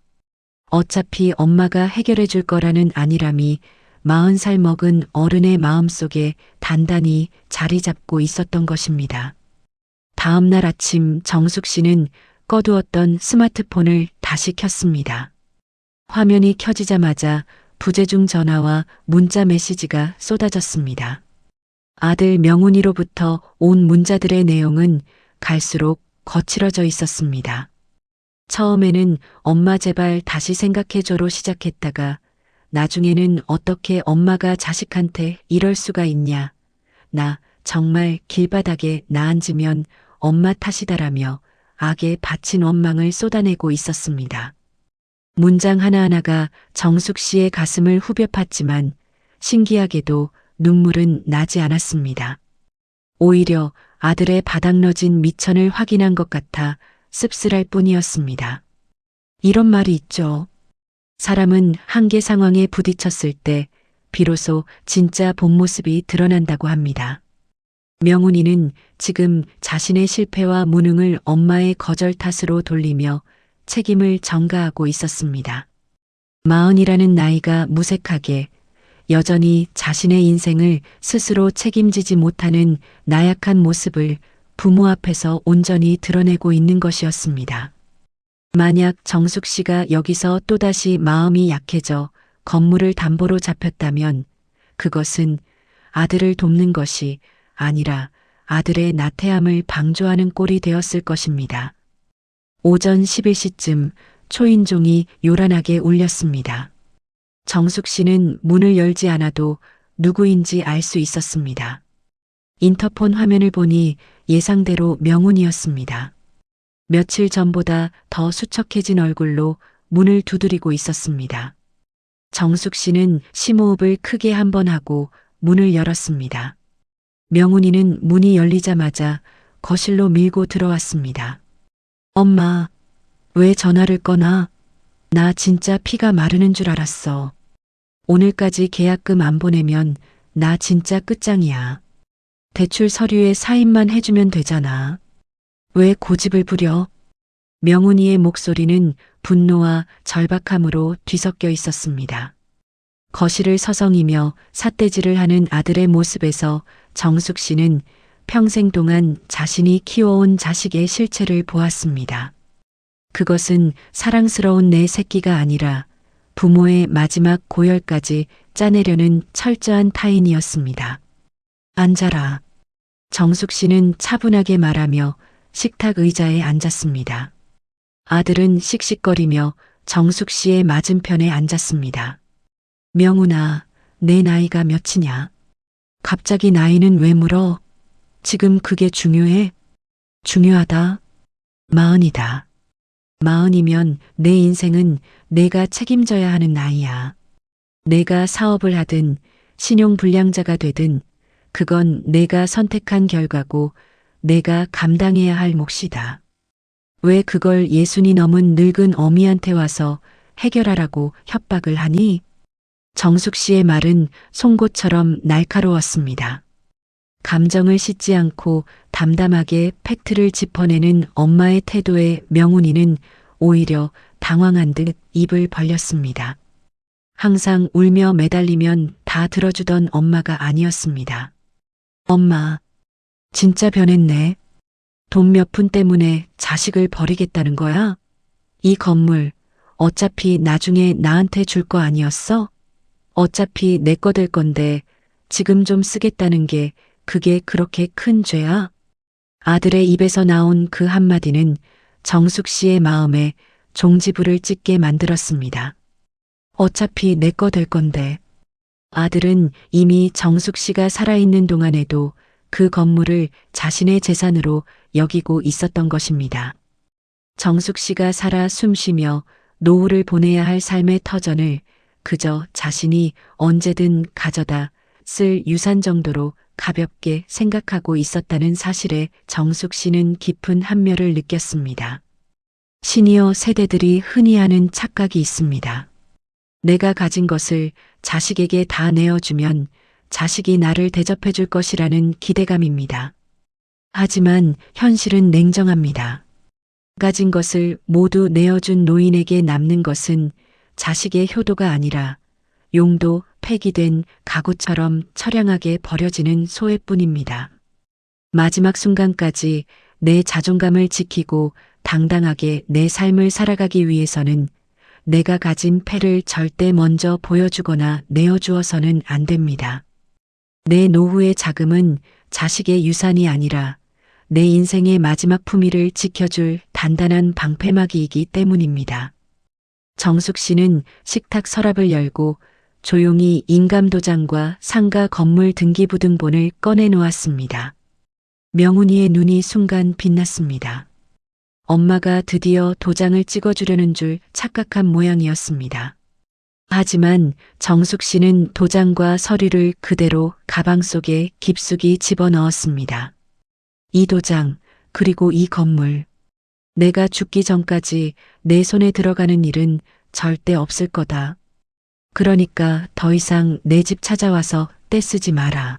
어차피 엄마가 해결해 줄 거라는 안일함이 40살 먹은 어른의 마음속에 단단히 자리 잡고 있었던 것입니다. 다음 날 아침 정숙 씨는 꺼두었던 스마트폰을 다시 켰습니다. 화면이 켜지자마자 부재중 전화와 문자 메시지가 쏟아졌습니다. 아들 명훈이로부터 온 문자들의 내용은 갈수록 거칠어져 있었습니다. 처음에는 엄마 제발 다시 생각해줘로 시작했다가 나중에는 어떻게 엄마가 자식한테 이럴 수가 있냐. 나 정말 길바닥에 나앉으면 엄마 탓이다라며 악에 바친 원망을 쏟아내고 있었습니다. 문장 하나하나가 정숙 씨의 가슴을 후벼 팠지만 신기하게도 눈물은 나지 않았습니다. 오히려 아들의 바닥너진 미천을 확인한 것 같아 씁쓸할 뿐이었습니다. 이런 말이 있죠. 사람은 한계 상황에 부딪혔을 때 비로소 진짜 본 모습이 드러난다고 합니다. 명훈이는 지금 자신의 실패와 무능을 엄마의 거절 탓으로 돌리며 책임을 전가하고 있었습니다. 40이라는 나이가 무색하게 여전히 자신의 인생을 스스로 책임지지 못하는 나약한 모습을 부모 앞에서 온전히 드러내고 있는 것이었습니다. 만약 정숙 씨가 여기서 또다시 마음이 약해져 건물을 담보로 잡혔다면 그것은 아들을 돕는 것이 아니라 아들의 나태함을 방조하는 꼴이 되었을 것입니다. 오전 11시쯤 초인종이 요란하게 울렸습니다. 정숙 씨는 문을 열지 않아도 누구인지 알 수 있었습니다. 인터폰 화면을 보니 예상대로 명훈이었습니다. 며칠 전보다 더 수척해진 얼굴로 문을 두드리고 있었습니다. 정숙 씨는 심호흡을 크게 한 번 하고 문을 열었습니다. 명훈이는 문이 열리자마자 거실로 밀고 들어왔습니다. 엄마, 왜 전화를 꺼나? 나 진짜 피가 마르는 줄 알았어. 오늘까지 계약금 안 보내면 나 진짜 끝장이야. 대출 서류에 사인만 해주면 되잖아. 왜 고집을 부려? 명훈이의 목소리는 분노와 절박함으로 뒤섞여 있었습니다. 거실을 서성이며 삿대질을 하는 아들의 모습에서 정숙 씨는 평생 동안 자신이 키워온 자식의 실체를 보았습니다. 그것은 사랑스러운 내 새끼가 아니라 부모의 마지막 고열까지 짜내려는 철저한 타인이었습니다. 앉아라. 정숙 씨는 차분하게 말하며 식탁 의자에 앉았습니다. 아들은 씩씩거리며 정숙 씨의 맞은편에 앉았습니다. 명훈아, 내 나이가 몇이냐? 갑자기 나이는 왜 물어? 지금 그게 중요해? 중요하다. 40이다. 40이면 내 인생은 내가 책임져야 하는 나이야. 내가 사업을 하든 신용불량자가 되든 그건 내가 선택한 결과고 내가 감당해야 할 몫이다. 왜 그걸 60이 넘은 늙은 어미한테 와서 해결하라고 협박을 하니? 정숙 씨의 말은 송곳처럼 날카로웠습니다. 감정을 씻지 않고 담담하게 팩트를 짚어내는 엄마의 태도에 명훈이는 오히려 당황한 듯 입을 벌렸습니다. 항상 울며 매달리면 다 들어주던 엄마가 아니었습니다. 엄마, 진짜 변했네. 돈 몇 푼 때문에 자식을 버리겠다는 거야? 이 건물 어차피 나중에 나한테 줄 거 아니었어? 어차피 내 거 될 건데 지금 좀 쓰겠다는 게 그게 그렇게 큰 죄야? 아들의 입에서 나온 그 한마디는 정숙 씨의 마음에 종지부를 찍게 만들었습니다. 어차피 내 거 될 건데. 아들은 이미 정숙 씨가 살아있는 동안에도 그 건물을 자신의 재산으로 여기고 있었던 것입니다. 정숙 씨가 살아 숨쉬며 노후를 보내야 할 삶의 터전을 그저 자신이 언제든 가져다 쓸 유산 정도로 가볍게 생각하고 있었다는 사실에 정숙 씨는 깊은 한멸을 느꼈습니다. 시니어 세대들이 흔히 하는 착각이 있습니다. 내가 가진 것을 자식에게 다 내어주면 자식이 나를 대접해 줄 것이라는 기대감입니다. 하지만 현실은 냉정합니다. 가진 것을 모두 내어준 노인에게 남는 것은 자식의 효도가 아니라 용도 폐기된 가구처럼 처량하게 버려지는 소외뿐입니다. 마지막 순간까지 내 자존감을 지키고 당당하게 내 삶을 살아가기 위해서는 내가 가진 패를 절대 먼저 보여주거나 내어주어서는 안 됩니다. 내 노후의 자금은 자식의 유산이 아니라 내 인생의 마지막 품위를 지켜줄 단단한 방패막이이기 때문입니다. 정숙 씨는 식탁 서랍을 열고 조용히 인감도장과 상가 건물 등기부등본을 꺼내 놓았습니다. 명훈이의 눈이 순간 빛났습니다. 엄마가 드디어 도장을 찍어주려는 줄 착각한 모양이었습니다. 하지만 정숙 씨는 도장과 서류를 그대로 가방 속에 깊숙이 집어넣었습니다. 이 도장, 그리고 이 건물. 내가 죽기 전까지 내 손에 들어가는 일은 절대 없을 거다. 그러니까 더 이상 내 집 찾아와서 떼쓰지 마라.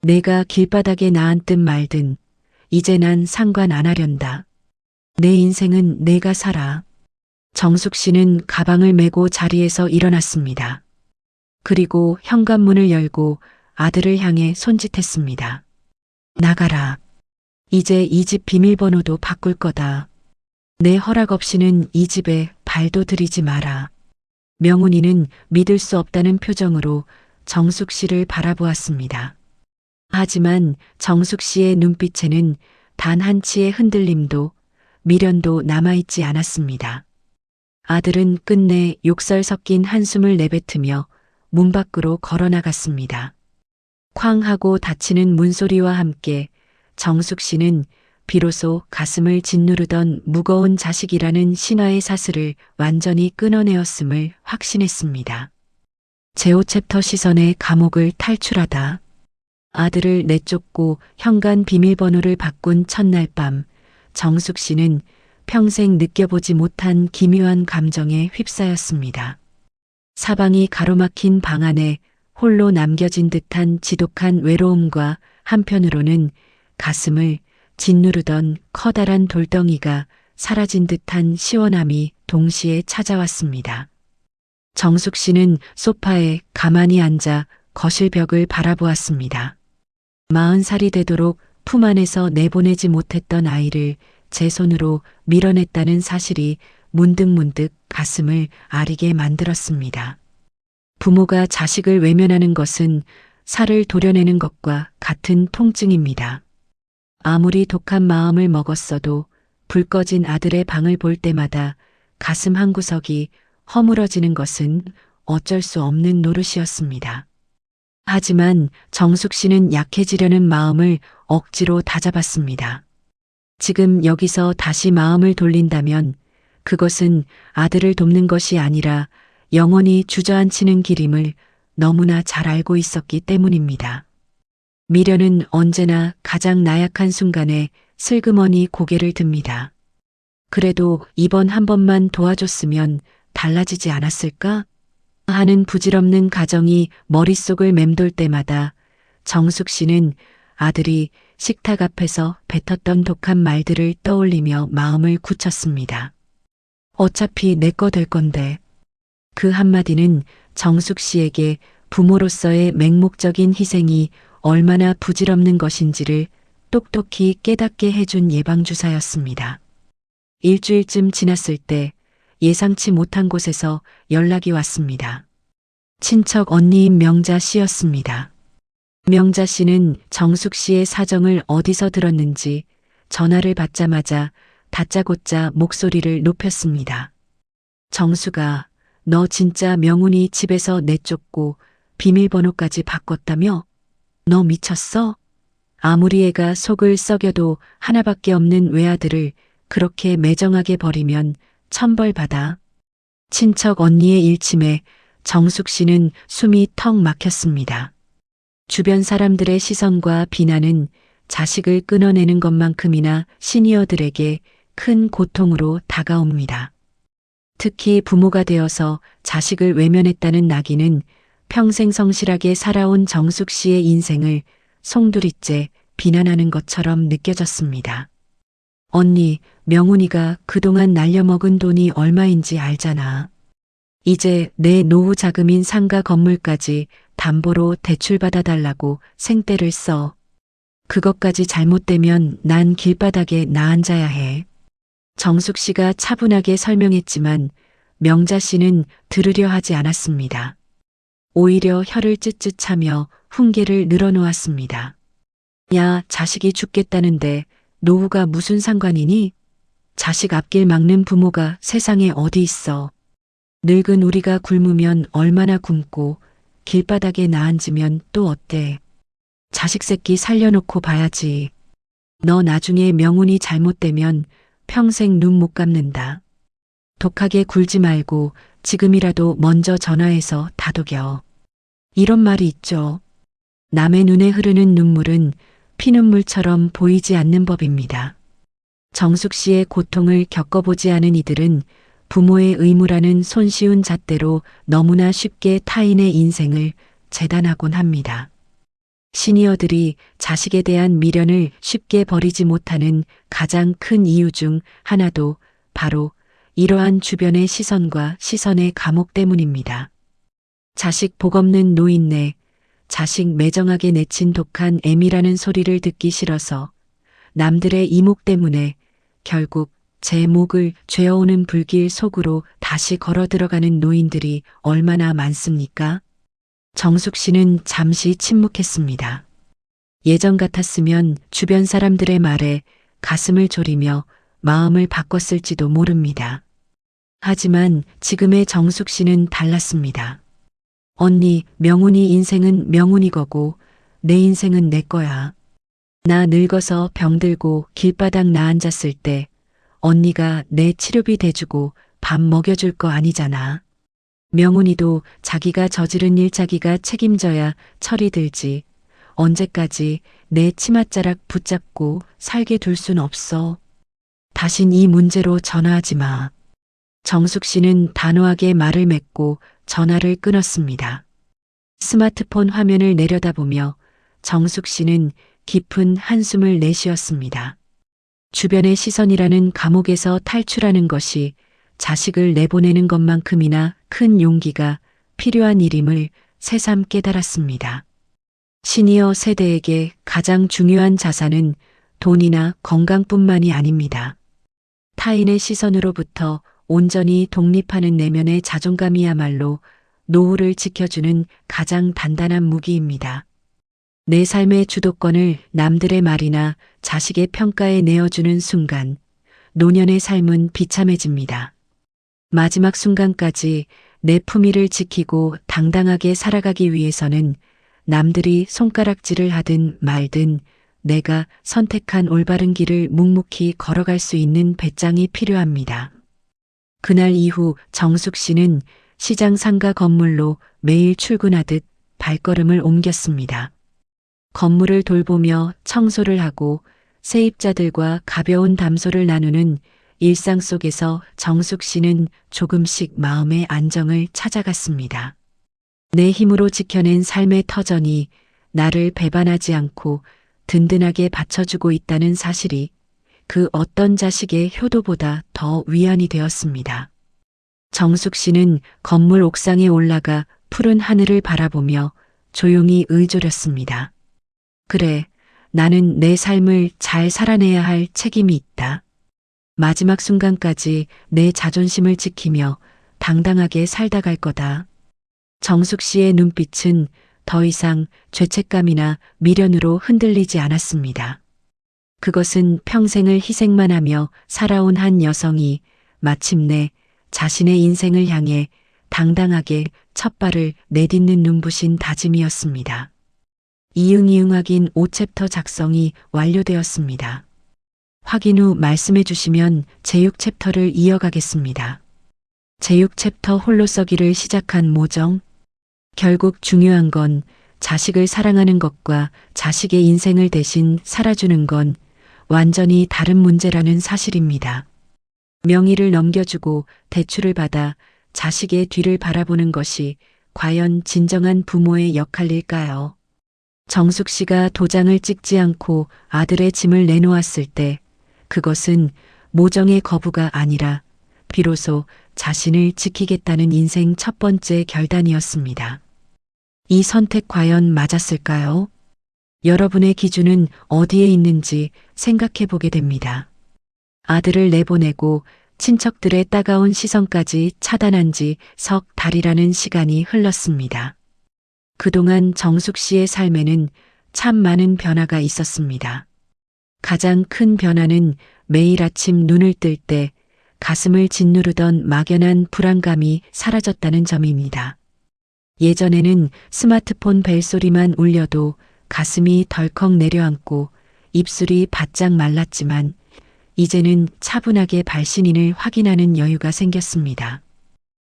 내가 길바닥에 나앉든 말든 이제 난 상관 안 하련다. 내 인생은 내가 살아. 정숙 씨는 가방을 메고 자리에서 일어났습니다. 그리고 현관문을 열고 아들을 향해 손짓했습니다. 나가라. 이제 이 집 비밀번호도 바꿀 거다. 내 허락 없이는 이 집에 발도 들이지 마라. 명훈이는 믿을 수 없다는 표정으로 정숙 씨를 바라보았습니다. 하지만 정숙 씨의 눈빛에는 단 한치의 흔들림도 미련도 남아있지 않았습니다. 아들은 끝내 욕설 섞인 한숨을 내뱉으며 문 밖으로 걸어나갔습니다. 쾅 하고 닫히는 문소리와 함께 정숙 씨는 비로소 가슴을 짓누르던 무거운 자식이라는 신화의 사슬을 완전히 끊어내었음을 확신했습니다. 제오챕터 시선의 감옥을 탈출하다. 아들을 내쫓고 현관 비밀번호를 바꾼 첫날 밤, 정숙 씨는 평생 느껴보지 못한 기묘한 감정에 휩싸였습니다. 사방이 가로막힌 방 안에 홀로 남겨진 듯한 지독한 외로움과 한편으로는 가슴을 짓누르던 커다란 돌덩이가 사라진 듯한 시원함이 동시에 찾아왔습니다. 정숙 씨는 소파에 가만히 앉아 거실 벽을 바라보았습니다. 40살이 되도록 품 안에서 내보내지 못했던 아이를 제 손으로 밀어냈다는 사실이 문득문득 가슴을 아리게 만들었습니다. 부모가 자식을 외면하는 것은 살을 도려내는 것과 같은 통증입니다. 아무리 독한 마음을 먹었어도 불 꺼진 아들의 방을 볼 때마다 가슴 한구석이 허물어지는 것은 어쩔 수 없는 노릇이었습니다. 하지만 정숙 씨는 약해지려는 마음을 억지로 다잡았습니다. 지금 여기서 다시 마음을 돌린다면 그것은 아들을 돕는 것이 아니라 영원히 주저앉히는 길임을 너무나 잘 알고 있었기 때문입니다. 미련은 언제나 가장 나약한 순간에 슬그머니 고개를 듭니다. 그래도 이번 한 번만 도와줬으면 달라지지 않았을까? 하는 부질없는 가정이 머릿속을 맴돌 때마다 정숙 씨는 아들이 식탁 앞에서 뱉었던 독한 말들을 떠올리며 마음을 굳혔습니다. 어차피 내 거 될 건데. 그 한마디는 정숙 씨에게 부모로서의 맹목적인 희생이 얼마나 부질없는 것인지를 똑똑히 깨닫게 해준 예방주사였습니다. 일주일쯤 지났을 때 예상치 못한 곳에서 연락이 왔습니다. 친척 언니인 명자 씨였습니다. 명자 씨는 정숙 씨의 사정을 어디서 들었는지 전화를 받자마자 다짜고짜 목소리를 높였습니다. 정수가, 너 진짜 명훈이 집에서 내쫓고 비밀번호까지 바꿨다며? 너 미쳤어? 아무리 애가 속을 썩여도 하나밖에 없는 외아들을 그렇게 매정하게 버리면 천벌받아. 친척 언니의 일침에 정숙 씨는 숨이 턱 막혔습니다. 주변 사람들의 시선과 비난은 자식을 끊어내는 것만큼이나 시니어들에게 큰 고통으로 다가옵니다. 특히 부모가 되어서 자식을 외면했다는 낙인은 평생 성실하게 살아온 정숙 씨의 인생을 송두리째 비난하는 것처럼 느껴졌습니다. 언니, 명훈이가 그동안 날려먹은 돈이 얼마인지 알잖아. 이제 내 노후 자금인 상가 건물까지 담보로 대출받아달라고 생떼를 써. 그것까지 잘못되면 난 길바닥에 나앉아야 해. 정숙 씨가 차분하게 설명했지만 명자 씨는 들으려 하지 않았습니다. 오히려 혀를 쯧쯧 차며 훈계를 늘어놓았습니다. 야, 자식이 죽겠다는데 노후가 무슨 상관이니? 자식 앞길 막는 부모가 세상에 어디 있어. 늙은 우리가 굶으면 얼마나 굶고 길바닥에 나앉으면 또 어때? 자식 새끼 살려놓고 봐야지. 너 나중에 명운이 잘못되면 평생 눈 못 감는다. 독하게 굴지 말고 지금이라도 먼저 전화해서 다독여. 이런 말이 있죠. 남의 눈에 흐르는 눈물은 피눈물처럼 보이지 않는 법입니다. 정숙 씨의 고통을 겪어보지 않은 이들은 부모의 의무라는 손쉬운 잣대로 너무나 쉽게 타인의 인생을 재단하곤 합니다. 시니어들이 자식에 대한 미련을 쉽게 버리지 못하는 가장 큰 이유 중 하나도 바로 이러한 주변의 시선과 시선의 감옥 때문입니다. 자식 복 없는 노인네, 자식 매정하게 내친 독한 애미라는 소리를 듣기 싫어서 남들의 이목 때문에 결국 제 목을 죄어오는 불길 속으로 다시 걸어 들어가는 노인들이 얼마나 많습니까? 정숙 씨는 잠시 침묵했습니다. 예전 같았으면 주변 사람들의 말에 가슴을 졸이며 마음을 바꿨을지도 모릅니다. 하지만 지금의 정숙 씨는 달랐습니다. 언니, 명훈이 인생은 명훈이 거고 내 인생은 내 거야. 나 늙어서 병들고 길바닥 나앉았을 때 언니가 내 치료비 대주고 밥 먹여줄 거 아니잖아. 명훈이도 자기가 저지른 일 자기가 책임져야 철이 들지. 언제까지 내 치맛자락 붙잡고 살게 둘 순 없어. 다신 이 문제로 전화하지 마. 정숙 씨는 단호하게 말을 맺고 전화를 끊었습니다. 스마트폰 화면을 내려다보며 정숙 씨는 깊은 한숨을 내쉬었습니다. 주변의 시선이라는 감옥에서 탈출하는 것이 자식을 내보내는 것만큼이나 큰 용기가 필요한 일임을 새삼 깨달았습니다. 시니어 세대에게 가장 중요한 자산은 돈이나 건강뿐만이 아닙니다. 타인의 시선으로부터 온전히 독립하는 내면의 자존감이야말로 노후를 지켜주는 가장 단단한 무기입니다. 내 삶의 주도권을 남들의 말이나 자식의 평가에 내어주는 순간 노년의 삶은 비참해집니다. 마지막 순간까지 내 품위를 지키고 당당하게 살아가기 위해서는 남들이 손가락질을 하든 말든 내가 선택한 올바른 길을 묵묵히 걸어갈 수 있는 배짱이 필요합니다. 그날 이후 정숙 씨는 시장 상가 건물로 매일 출근하듯 발걸음을 옮겼습니다. 건물을 돌보며 청소를 하고 세입자들과 가벼운 담소를 나누는 일상 속에서 정숙 씨는 조금씩 마음의 안정을 찾아갔습니다. 내 힘으로 지켜낸 삶의 터전이 나를 배반하지 않고 든든하게 받쳐주고 있다는 사실이 그 어떤 자식의 효도보다 더 위안이 되었습니다. 정숙 씨는 건물 옥상에 올라가 푸른 하늘을 바라보며 조용히 의조렸습니다. 그래, 나는 내 삶을 잘 살아내야 할 책임이 있다. 마지막 순간까지 내 자존심을 지키며 당당하게 살다 갈 거다. 정숙 씨의 눈빛은 더 이상 죄책감이나 미련으로 흔들리지 않았습니다. 그것은 평생을 희생만 하며 살아온 한 여성이 마침내 자신의 인생을 향해 당당하게 첫 발을 내딛는 눈부신 다짐이었습니다. 이응이응 확인 5챕터 작성이 완료되었습니다. 확인 후 말씀해 주시면 제6챕터를 이어가겠습니다. 제6챕터 홀로 써기를 시작한 모정. 결국 중요한 건 자식을 사랑하는 것과 자식의 인생을 대신 살아주는 건 완전히 다른 문제라는 사실입니다. 명의를 넘겨주고 대출을 받아 자식의 뒤를 바라보는 것이 과연 진정한 부모의 역할일까요? 정숙 씨가 도장을 찍지 않고 아들의 짐을 내놓았을 때 그것은 모정의 거부가 아니라 비로소 자신을 지키겠다는 인생 첫 번째 결단이었습니다. 이 선택 과연 맞았을까요? 여러분의 기준은 어디에 있는지 생각해 보게 됩니다. 아들을 내보내고 친척들의 따가운 시선까지 차단한 지 석 달이라는 시간이 흘렀습니다. 그동안 정숙 씨의 삶에는 참 많은 변화가 있었습니다. 가장 큰 변화는 매일 아침 눈을 뜰 때 가슴을 짓누르던 막연한 불안감이 사라졌다는 점입니다. 예전에는 스마트폰 벨소리만 울려도 가슴이 덜컥 내려앉고 입술이 바짝 말랐지만 이제는 차분하게 발신인을 확인하는 여유가 생겼습니다.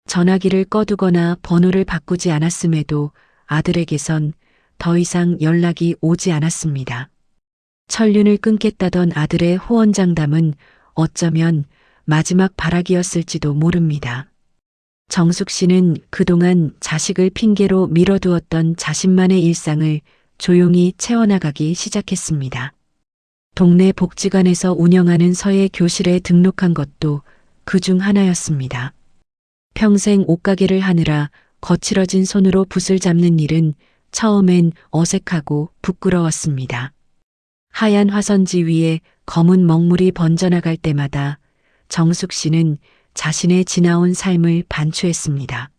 전화기를 꺼두거나 번호를 바꾸지 않았음에도 아들에게선 더 이상 연락이 오지 않았습니다. 천륜을 끊겠다던 아들의 호언장담은 어쩌면 마지막 발악이었을지도 모릅니다. 정숙 씨는 그동안 자식을 핑계로 미뤄두었던 자신만의 일상을 조용히 채워나가기 시작했습니다. 동네 복지관에서 운영하는 서예 교실에 등록한 것도 그 중 하나였습니다. 평생 옷가게를 하느라 거칠어진 손으로 붓을 잡는 일은 처음엔 어색하고 부끄러웠습니다. 하얀 화선지 위에 검은 먹물이 번져나갈 때마다 정숙 씨는 자신의 지나온 삶을 반추했습니다.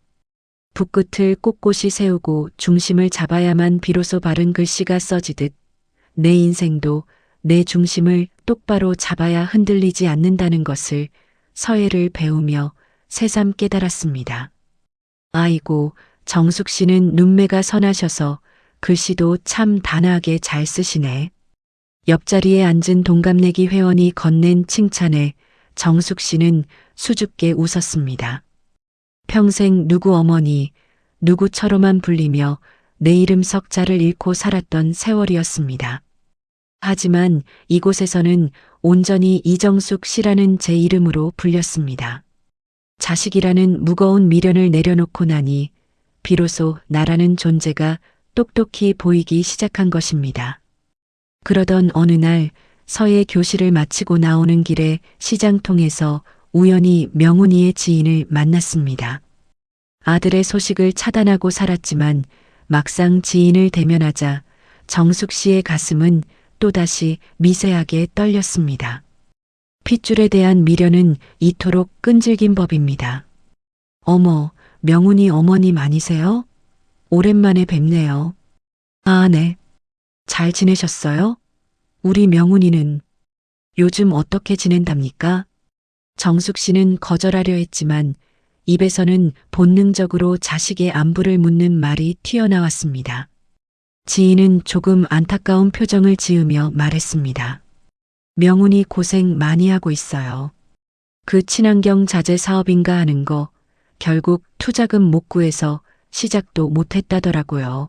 붓끝을 꼿꼿이 세우고 중심을 잡아야만 비로소 바른 글씨가 써지듯 내 인생도 내 중심을 똑바로 잡아야 흔들리지 않는다는 것을 서예를 배우며 새삼 깨달았습니다. 아이고, 정숙 씨는 눈매가 선하셔서 글씨도 참 단아하게 잘 쓰시네. 옆자리에 앉은 동갑내기 회원이 건넨 칭찬에 정숙 씨는 수줍게 웃었습니다. 평생 누구 어머니, 누구처럼만 불리며 내 이름 석자를 잃고 살았던 세월이었습니다. 하지만 이곳에서는 온전히 이정숙 씨라는 제 이름으로 불렸습니다. 자식이라는 무거운 미련을 내려놓고 나니 비로소 나라는 존재가 똑똑히 보이기 시작한 것입니다. 그러던 어느 날 서예 교실을 마치고 나오는 길에 시장통에서 우연히 명훈이의 지인을 만났습니다. 아들의 소식을 차단하고 살았지만 막상 지인을 대면하자 정숙 씨의 가슴은 또다시 미세하게 떨렸습니다. 핏줄에 대한 미련은 이토록 끈질긴 법입니다. 어머, 명훈이 어머님 아니세요? 오랜만에 뵙네요. 아, 네. 잘 지내셨어요? 우리 명훈이는 요즘 어떻게 지낸답니까? 정숙 씨는 거절하려 했지만 입에서는 본능적으로 자식의 안부를 묻는 말이 튀어나왔습니다. 지인은 조금 안타까운 표정을 지으며 말했습니다. 명훈이 고생 많이 하고 있어요. 그 친환경 자재 사업인가 하는 거 결국 투자금 못 구해서 시작도 못했다더라고요.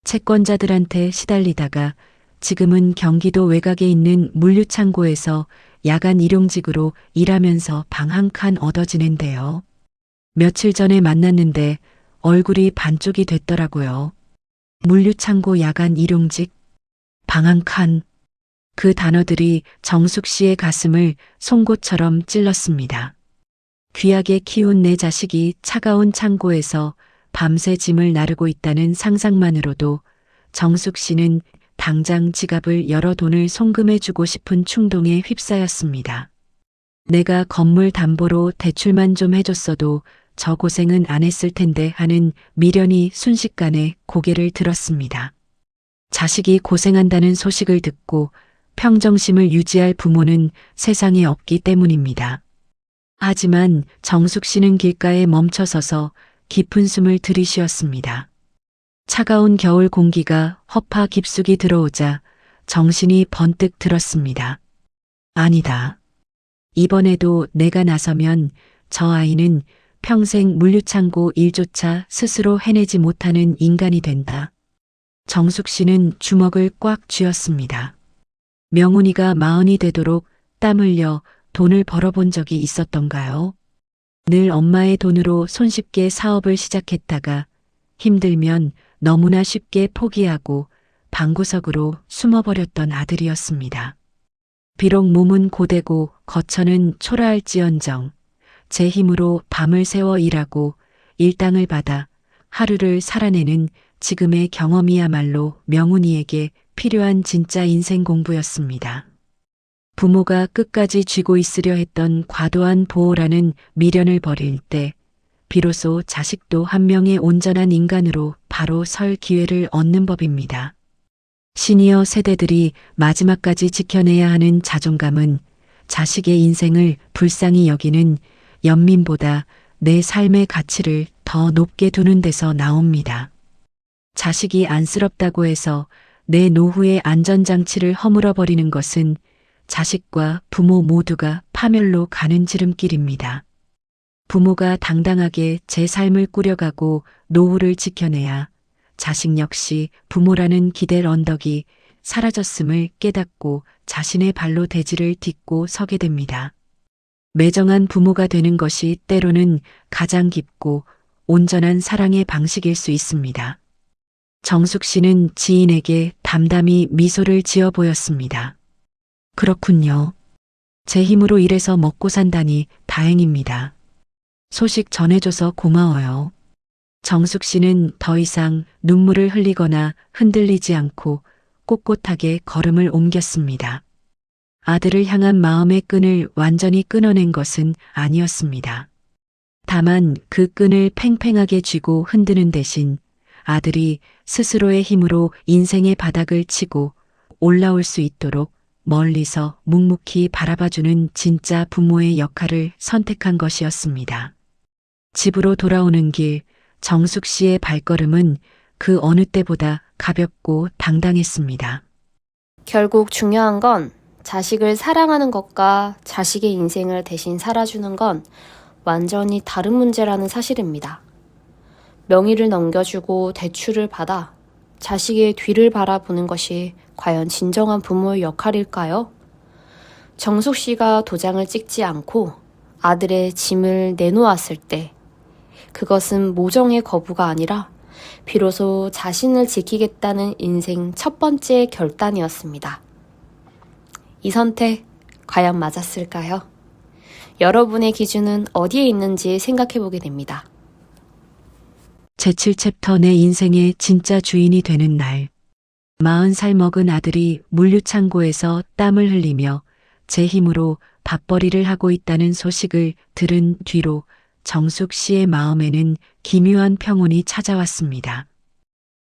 채권자들한테 시달리다가 지금은 경기도 외곽에 있는 물류창고에서 야간 일용직으로 일하면서 방 한 칸 얻어 지낸대요. 며칠 전에 만났는데 얼굴이 반쪽이 됐더라고요. 물류창고 야간 일용직, 방 한 칸. 그 단어들이 정숙 씨의 가슴을 송곳처럼 찔렀습니다. 귀하게 키운 내 자식이 차가운 창고에서 밤새 짐을 나르고 있다는 상상만으로도 정숙 씨는 당장 지갑을 열어 돈을 송금해주고 싶은 충동에 휩싸였습니다. 내가 건물 담보로 대출만 좀 해줬어도 저 고생은 안 했을 텐데 하는 미련이 순식간에 고개를 들었습니다. 자식이 고생한다는 소식을 듣고 평정심을 유지할 부모는 세상에 없기 때문입니다. 하지만 정숙 씨는 길가에 멈춰서서 깊은 숨을 들이쉬었습니다. 차가운 겨울 공기가 허파 깊숙이 들어오자 정신이 번뜩 들었습니다. 아니다. 이번에도 내가 나서면 저 아이는 평생 물류창고 일조차 스스로 해내지 못하는 인간이 된다. 정숙 씨는 주먹을 꽉 쥐었습니다. 명훈이가 40이 되도록 땀 흘려 돈을 벌어본 적이 있었던가요? 늘 엄마의 돈으로 손쉽게 사업을 시작했다가 힘들면 너무나 쉽게 포기하고 방구석으로 숨어버렸던 아들이었습니다. 비록 몸은 고되고 거처는 초라할지언정 제 힘으로 밤을 새워 일하고 일당을 받아 하루를 살아내는 지금의 경험이야말로 명훈이에게 필요한 진짜 인생 공부였습니다. 부모가 끝까지 쥐고 있으려 했던 과도한 보호라는 미련을 버릴 때 비로소 자식도 한 명의 온전한 인간으로 바로 설 기회를 얻는 법입니다. 시니어 세대들이 마지막까지 지켜내야 하는 자존감은 자식의 인생을 불쌍히 여기는 연민보다 내 삶의 가치를 더 높게 두는 데서 나옵니다. 자식이 안쓰럽다고 해서 내 노후의 안전장치를 허물어버리는 것은 자식과 부모 모두가 파멸로 가는 지름길입니다. 부모가 당당하게 제 삶을 꾸려가고 노후를 지켜내야 자식 역시 부모라는 기댈 언덕이 사라졌음을 깨닫고 자신의 발로 대지를 딛고 서게 됩니다. 매정한 부모가 되는 것이 때로는 가장 깊고 온전한 사랑의 방식일 수 있습니다. 정숙 씨는 지인에게 담담히 미소를 지어 보였습니다. 그렇군요. 제 힘으로 일해서 먹고 산다니 다행입니다. 소식 전해줘서 고마워요. 정숙 씨는 더 이상 눈물을 흘리거나 흔들리지 않고 꼿꼿하게 걸음을 옮겼습니다. 아들을 향한 마음의 끈을 완전히 끊어낸 것은 아니었습니다. 다만 그 끈을 팽팽하게 쥐고 흔드는 대신 아들이 스스로의 힘으로 인생의 바닥을 치고 올라올 수 있도록 멀리서 묵묵히 바라봐주는 진짜 부모의 역할을 선택한 것이었습니다. 집으로 돌아오는 길, 정숙 씨의 발걸음은 그 어느 때보다 가볍고 당당했습니다. 결국 중요한 건 자식을 사랑하는 것과 자식의 인생을 대신 살아주는 건 완전히 다른 문제라는 사실입니다. 명의를 넘겨주고 대출을 받아 자식의 뒤를 바라보는 것이 과연 진정한 부모의 역할일까요? 정숙 씨가 도장을 찍지 않고 아들의 짐을 내놓았을 때 그것은 모정의 거부가 아니라 비로소 자신을 지키겠다는 인생 첫 번째 결단이었습니다. 이 선택 과연 맞았을까요? 여러분의 기준은 어디에 있는지 생각해보게 됩니다. 제7챕터 내 인생의 진짜 주인이 되는 날. 40살 먹은 아들이 물류창고에서 땀을 흘리며 제 힘으로 밥벌이를 하고 있다는 소식을 들은 뒤로 정숙 씨의 마음에는 기묘한 평온이 찾아왔습니다.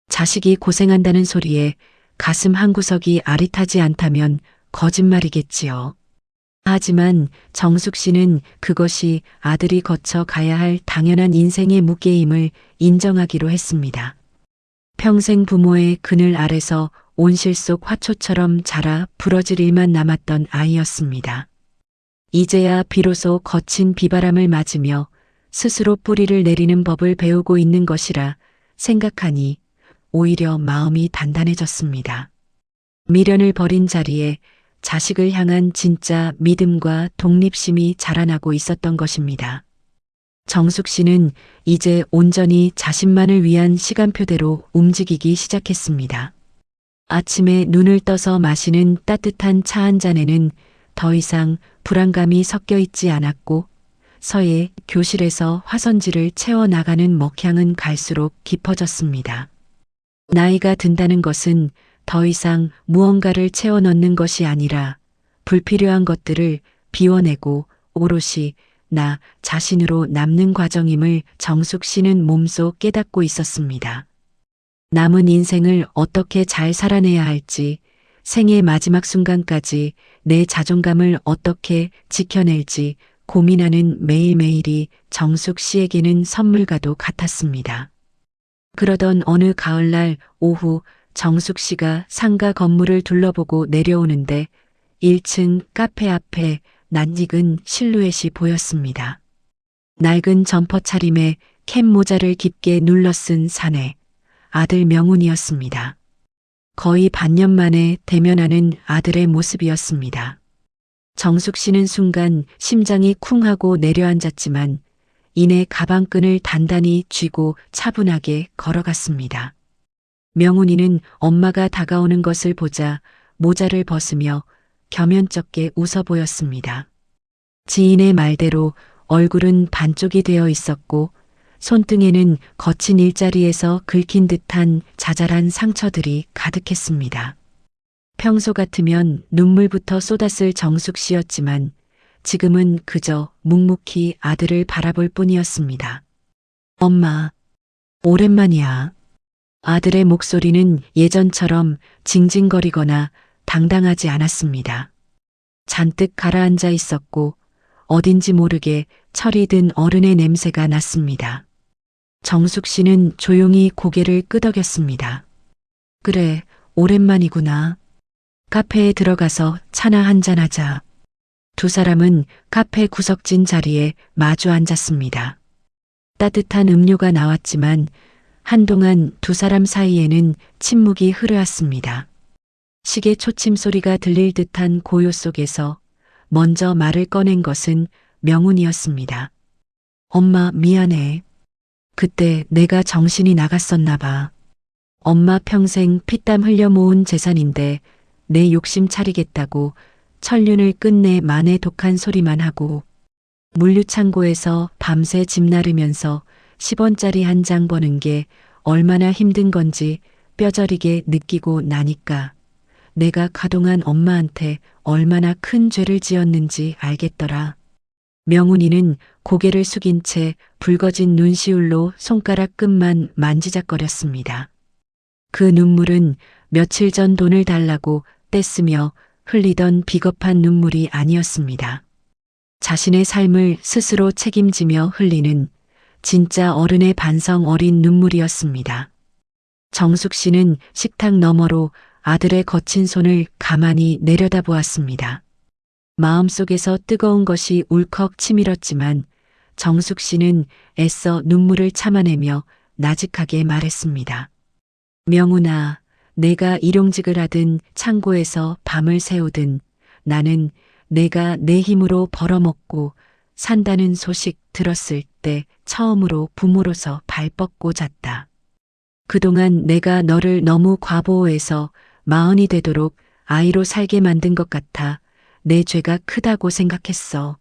자식이 고생한다는 소리에 가슴 한구석이 아릿하지 않다면 거짓말이겠지요. 하지만 정숙 씨는 그것이 아들이 거쳐 가야 할 당연한 인생의 무게임을 인정하기로 했습니다. 평생 부모의 그늘 아래서 온실 속 화초처럼 자라 부러질 일만 남았던 아이였습니다. 이제야 비로소 거친 비바람을 맞으며 스스로 뿌리를 내리는 법을 배우고 있는 것이라 생각하니 오히려 마음이 단단해졌습니다. 미련을 버린 자리에 자식을 향한 진짜 믿음과 독립심이 자라나고 있었던 것입니다. 정숙 씨는 이제 온전히 자신만을 위한 시간표대로 움직이기 시작했습니다. 아침에 눈을 떠서 마시는 따뜻한 차 한 잔에는 더 이상 불안감이 섞여 있지 않았고 서예 교실에서 화선지를 채워나가는 먹향은 갈수록 깊어졌습니다. 나이가 든다는 것은 더 이상 무언가를 채워 넣는 것이 아니라 불필요한 것들을 비워내고 오롯이 나 자신으로 남는 과정임을 정숙 씨는 몸소 깨닫고 있었습니다. 남은 인생을 어떻게 잘 살아내야 할지, 생의 마지막 순간까지 내 자존감을 어떻게 지켜낼지 고민하는 매일매일이 정숙 씨에게는 선물과도 같았습니다. 그러던 어느 가을날 오후 정숙 씨가 상가 건물을 둘러보고 내려오는데 1층 카페 앞에 낯익은 실루엣이 보였습니다. 낡은 점퍼 차림에 캡 모자를 깊게 눌러 쓴 사내, 아들 명훈이었습니다. 거의 반년 만에 대면하는 아들의 모습이었습니다. 정숙 씨는 순간 심장이 쿵 하고 내려앉았지만 이내 가방끈을 단단히 쥐고 차분하게 걸어갔습니다. 명훈이는 엄마가 다가오는 것을 보자 모자를 벗으며 겸연쩍게 웃어 보였습니다. 지인의 말대로 얼굴은 반쪽이 되어 있었고 손등에는 거친 일자리에서 긁힌 듯한 자잘한 상처들이 가득했습니다. 평소 같으면 눈물부터 쏟았을 정숙 씨였지만 지금은 그저 묵묵히 아들을 바라볼 뿐이었습니다. 엄마, 오랜만이야. 아들의 목소리는 예전처럼 징징거리거나 당당하지 않았습니다. 잔뜩 가라앉아 있었고 어딘지 모르게 철이 든 어른의 냄새가 났습니다. 정숙 씨는 조용히 고개를 끄덕였습니다. 그래, 오랜만이구나. 카페에 들어가서 차나 한잔하자. 두 사람은 카페 구석진 자리에 마주 앉았습니다. 따뜻한 음료가 나왔지만 한동안 두 사람 사이에는 침묵이 흐르었습니다. 시계 초침 소리가 들릴 듯한 고요 속에서 먼저 말을 꺼낸 것은 명훈이었습니다. 엄마 미안해. 그때 내가 정신이 나갔었나 봐. 엄마 평생 피땀 흘려 모은 재산인데 내 욕심 차리겠다고 천륜을 끝내 만에 독한 소리만 하고 물류창고에서 밤새 집 나르면서 10원짜리 한 장 버는 게 얼마나 힘든 건지 뼈저리게 느끼고 나니까 내가 그동안 엄마한테 얼마나 큰 죄를 지었는지 알겠더라. 명훈이는 고개를 숙인 채 붉어진 눈시울로 손가락 끝만 만지작거렸습니다. 그 눈물은 며칠 전 돈을 달라고 떼쓰며 흘리던 비겁한 눈물이 아니었습니다. 자신의 삶을 스스로 책임지며 흘리는 진짜 어른의 반성 어린 눈물이었습니다. 정숙 씨는 식탁 너머로 아들의 거친 손을 가만히 내려다보았습니다. 마음속에서 뜨거운 것이 울컥 치밀었지만 정숙 씨는 애써 눈물을 참아내며 나직하게 말했습니다. 명훈아, 내가 일용직을 하든 창고에서 밤을 새우든 나는 내가 내 힘으로 벌어먹고 산다는 소식 들었을 때 처음으로 부모로서 발 뻗고 잤다. 그동안 내가 너를 너무 과보호해서 마흔이 되도록 아이로 살게 만든 것 같아 내 죄가 크다고 생각했어.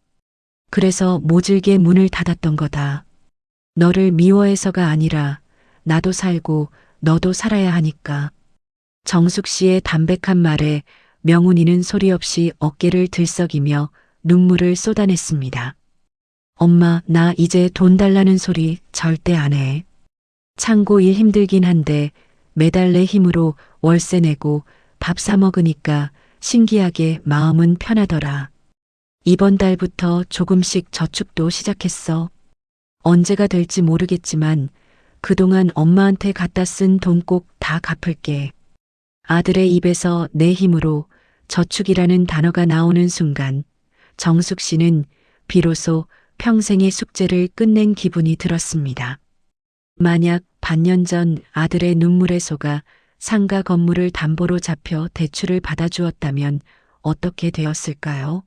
그래서 모질게 문을 닫았던 거다. 너를 미워해서가 아니라 나도 살고 너도 살아야 하니까. 정숙 씨의 담백한 말에 명훈이는 소리 없이 어깨를 들썩이며 눈물을 쏟아냈습니다. 엄마, 나 이제 돈 달라는 소리 절대 안 해. 창고 일 힘들긴 한데 매달 내 힘으로 월세 내고 밥 사 먹으니까 신기하게 마음은 편하더라. 이번 달부터 조금씩 저축도 시작했어. 언제가 될지 모르겠지만 그동안 엄마한테 갖다 쓴 돈 꼭 다 갚을게. 아들의 입에서 내 힘으로 저축이라는 단어가 나오는 순간 정숙 씨는 비로소 평생의 숙제를 끝낸 기분이 들었습니다. 만약 반년 전 아들의 눈물에 속아 상가 건물을 담보로 잡혀 대출을 받아주었다면 어떻게 되었을까요?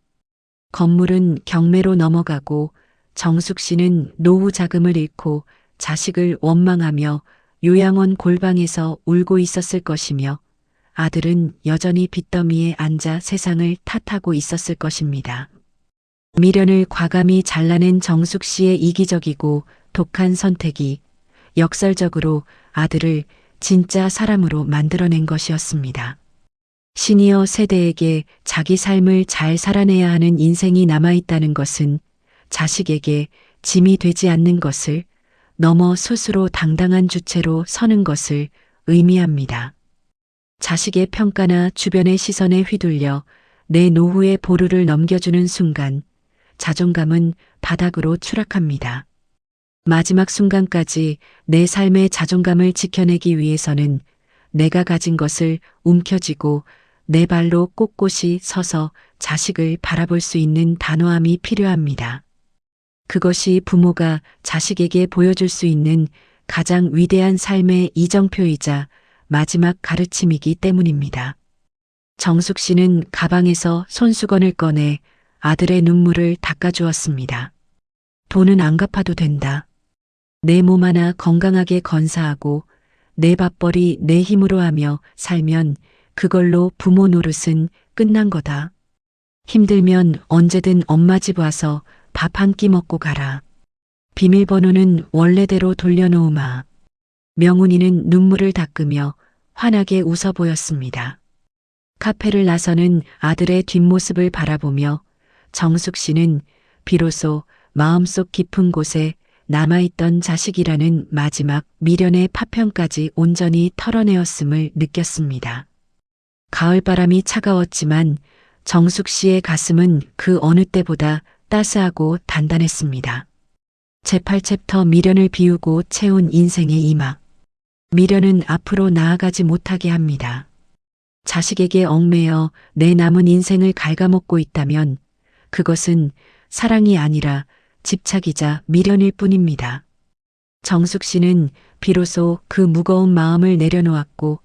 건물은 경매로 넘어가고 정숙 씨는 노후 자금을 잃고 자식을 원망하며 요양원 골방에서 울고 있었을 것이며 아들은 여전히 빚더미에 앉아 세상을 탓하고 있었을 것입니다. 미련을 과감히 잘라낸 정숙 씨의 이기적이고 독한 선택이 역설적으로 아들을 진짜 사람으로 만들어낸 것이었습니다. 시니어 세대에게 자기 삶을 잘 살아내야 하는 인생이 남아있다는 것은 자식에게 짐이 되지 않는 것을 넘어 스스로 당당한 주체로 서는 것을 의미합니다. 자식의 평가나 주변의 시선에 휘둘려 내 노후의 보루를 넘겨주는 순간 자존감은 바닥으로 추락합니다. 마지막 순간까지 내 삶의 자존감을 지켜내기 위해서는 내가 가진 것을 움켜쥐고 내 발로 꼿꼿이 서서 자식을 바라볼 수 있는 단호함이 필요합니다. 그것이 부모가 자식에게 보여줄 수 있는 가장 위대한 삶의 이정표이자 마지막 가르침이기 때문입니다. 정숙 씨는 가방에서 손수건을 꺼내 아들의 눈물을 닦아주었습니다. 돈은 안 갚아도 된다. 내 몸 하나 건강하게 건사하고 내 밥벌이 내 힘으로 하며 살면 그걸로 부모 노릇은 끝난 거다. 힘들면 언제든 엄마 집 와서 밥 한 끼 먹고 가라. 비밀번호는 원래대로 돌려놓으마. 명훈이는 눈물을 닦으며 환하게 웃어 보였습니다. 카페를 나서는 아들의 뒷모습을 바라보며 정숙 씨는 비로소 마음속 깊은 곳에 남아있던 자식이라는 마지막 미련의 파편까지 온전히 털어내었음을 느꼈습니다. 가을바람이 차가웠지만 정숙 씨의 가슴은 그 어느 때보다 따스하고 단단했습니다. 제8챕터 미련을 비우고 채운 인생의 이막. 미련은 앞으로 나아가지 못하게 합니다. 자식에게 얽매여 내 남은 인생을 갉아먹고 있다면 그것은 사랑이 아니라 집착이자 미련일 뿐입니다. 정숙 씨는 비로소 그 무거운 마음을 내려놓았고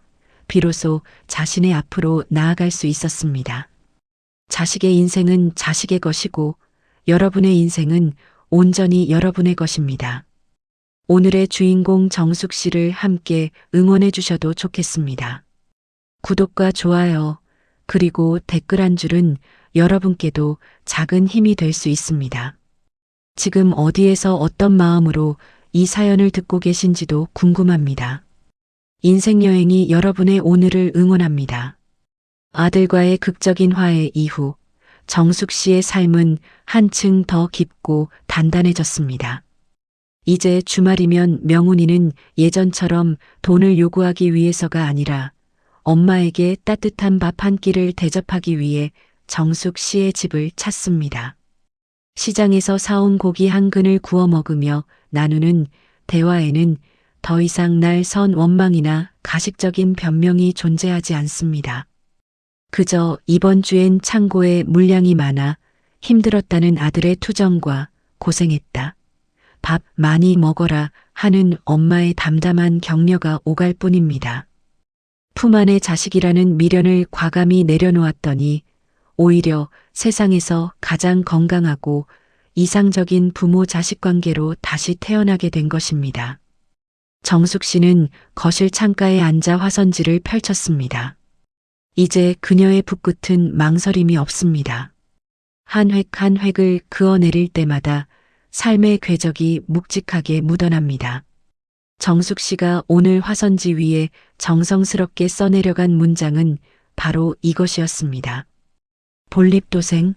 비로소 자신의 앞으로 나아갈 수 있었습니다. 자식의 인생은 자식의 것이고 여러분의 인생은 온전히 여러분의 것입니다. 오늘의 주인공 정숙 씨를 함께 응원해 주셔도 좋겠습니다. 구독과 좋아요, 그리고 댓글 한 줄은 여러분께도 작은 힘이 될 수 있습니다. 지금 어디에서 어떤 마음으로 이 사연을 듣고 계신지도 궁금합니다. 인생 여행이 여러분의 오늘을 응원합니다. 아들과의 극적인 화해 이후 정숙 씨의 삶은 한층 더 깊고 단단해졌습니다. 이제 주말이면 명훈이는 예전처럼 돈을 요구하기 위해서가 아니라 엄마에게 따뜻한 밥 한 끼를 대접하기 위해 정숙 씨의 집을 찾습니다. 시장에서 사온 고기 한 근을 구워 먹으며 나누는 대화에는 더 이상 날 선 원망이나 가식적인 변명이 존재하지 않습니다. 그저 이번 주엔 창고에 물량이 많아 힘들었다는 아들의 투정과 고생했다. 밥 많이 먹어라 하는 엄마의 담담한 격려가 오갈 뿐입니다. 품 안의 자식이라는 미련을 과감히 내려놓았더니 오히려 세상에서 가장 건강하고 이상적인 부모 자식 관계로 다시 태어나게 된 것입니다. 정숙 씨는 거실 창가에 앉아 화선지를 펼쳤습니다. 이제 그녀의 붓끝은 망설임이 없습니다. 한 획 한 획을 그어내릴 때마다 삶의 궤적이 묵직하게 묻어납니다. 정숙 씨가 오늘 화선지 위에 정성스럽게 써내려간 문장은 바로 이것이었습니다. 볼립도생,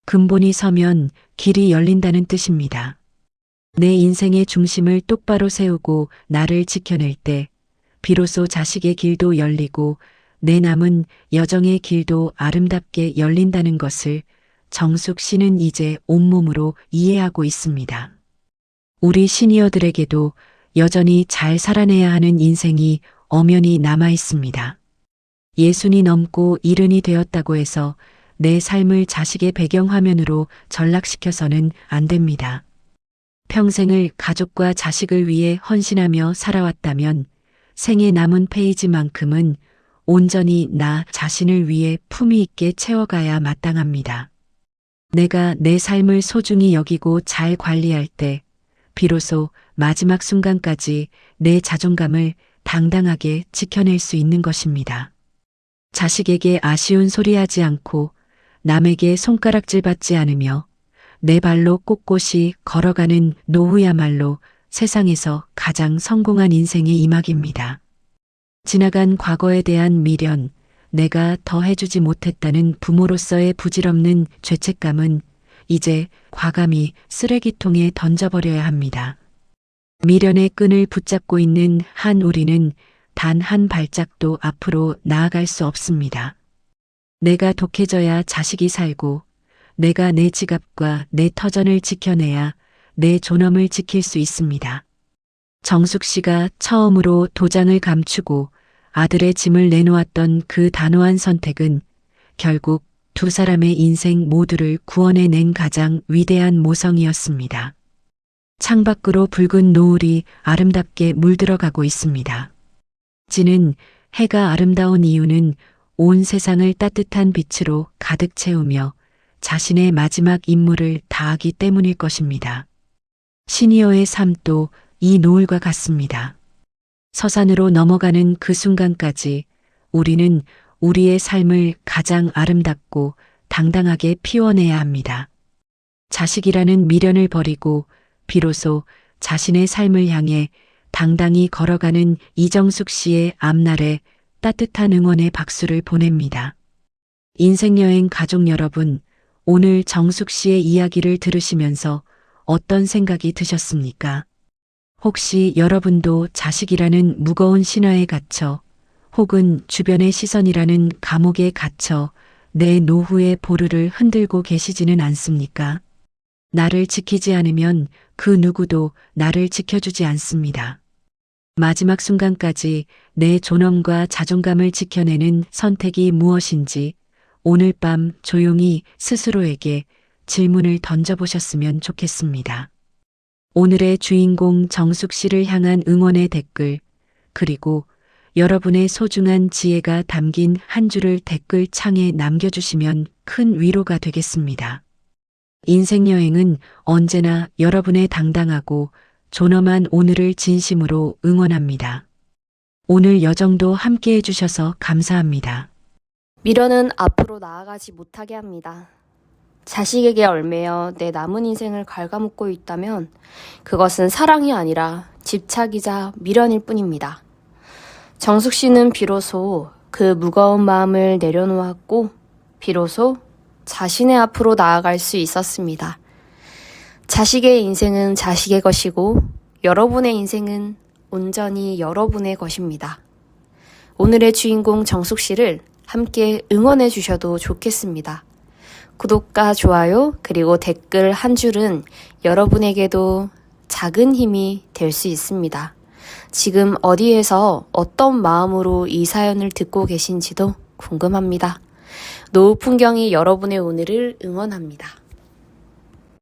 근본이 서면 길이 열린다는 뜻입니다. 내 인생의 중심을 똑바로 세우고 나를 지켜낼 때 비로소 자식의 길도 열리고 내 남은 여정의 길도 아름답게 열린다는 것을 정숙 씨는 이제 온몸으로 이해하고 있습니다. 우리 시니어들에게도 여전히 잘 살아내야 하는 인생이 엄연히 남아 있습니다. 60이 넘고 70이 되었다고 해서 내 삶을 자식의 배경화면으로 전락시켜서는 안 됩니다. 평생을 가족과 자식을 위해 헌신하며 살아왔다면 생에 남은 페이지만큼은 온전히 나 자신을 위해 품위 있게 채워가야 마땅합니다. 내가 내 삶을 소중히 여기고 잘 관리할 때 비로소 마지막 순간까지 내 자존감을 당당하게 지켜낼 수 있는 것입니다. 자식에게 아쉬운 소리 하지 않고 남에게 손가락질 받지 않으며 내 발로 꼿꼿이 걸어가는 노후야말로 세상에서 가장 성공한 인생의 이막입니다. 지나간 과거에 대한 미련, 내가 더 해주지 못했다는 부모로서의 부질없는 죄책감은 이제 과감히 쓰레기통에 던져버려야 합니다. 미련의 끈을 붙잡고 있는 한 우리는 단 한 발짝도 앞으로 나아갈 수 없습니다. 내가 독해져야 자식이 살고, 내가 내 지갑과 내 터전을 지켜내야 내 존엄을 지킬 수 있습니다. 정숙 씨가 처음으로 도장을 감추고 아들의 짐을 내놓았던 그 단호한 선택은 결국 두 사람의 인생 모두를 구원해낸 가장 위대한 모성이었습니다. 창밖으로 붉은 노을이 아름답게 물들어가고 있습니다. 지는 해가 아름다운 이유는 온 세상을 따뜻한 빛으로 가득 채우며 자신의 마지막 임무를 다하기 때문일 것입니다. 시니어의 삶도 이 노을과 같습니다. 서산으로 넘어가는 그 순간까지 우리는 우리의 삶을 가장 아름답고 당당하게 피워내야 합니다. 자식이라는 미련을 버리고 비로소 자신의 삶을 향해 당당히 걸어가는 이정숙 씨의 앞날에 따뜻한 응원의 박수를 보냅니다. 인생여행 가족 여러분, 오늘 정숙 씨의 이야기를 들으시면서 어떤 생각이 드셨습니까? 혹시 여러분도 자식이라는 무거운 신화에 갇혀 혹은 주변의 시선이라는 감옥에 갇혀 내 노후의 보루를 흔들고 계시지는 않습니까? 나를 지키지 않으면 그 누구도 나를 지켜주지 않습니다. 마지막 순간까지 내 존엄과 자존감을 지켜내는 선택이 무엇인지 오늘 밤 조용히 스스로에게 질문을 던져보셨으면 좋겠습니다. 오늘의 주인공 정숙 씨를 향한 응원의 댓글, 그리고 여러분의 소중한 지혜가 담긴 한 줄을 댓글 창에 남겨주시면 큰 위로가 되겠습니다. 인생 여행은 언제나 여러분의 당당하고 존엄한 오늘을 진심으로 응원합니다. 오늘 여정도 함께 해주셔서 감사합니다. 미련은 앞으로 나아가지 못하게 합니다. 자식에게 얽매여 내 남은 인생을 갉아먹고 있다면 그것은 사랑이 아니라 집착이자 미련일 뿐입니다. 정숙 씨는 비로소 그 무거운 마음을 내려놓았고 비로소 자신의 앞으로 나아갈 수 있었습니다. 자식의 인생은 자식의 것이고 여러분의 인생은 온전히 여러분의 것입니다. 오늘의 주인공 정숙 씨를 함께 응원해 주셔도 좋겠습니다. 구독과 좋아요 그리고 댓글 한 줄은 여러분에게도 작은 힘이 될 수 있습니다. 지금 어디에서 어떤 마음으로 이 사연을 듣고 계신지도 궁금합니다. 노후 풍경이 여러분의 오늘을 응원합니다.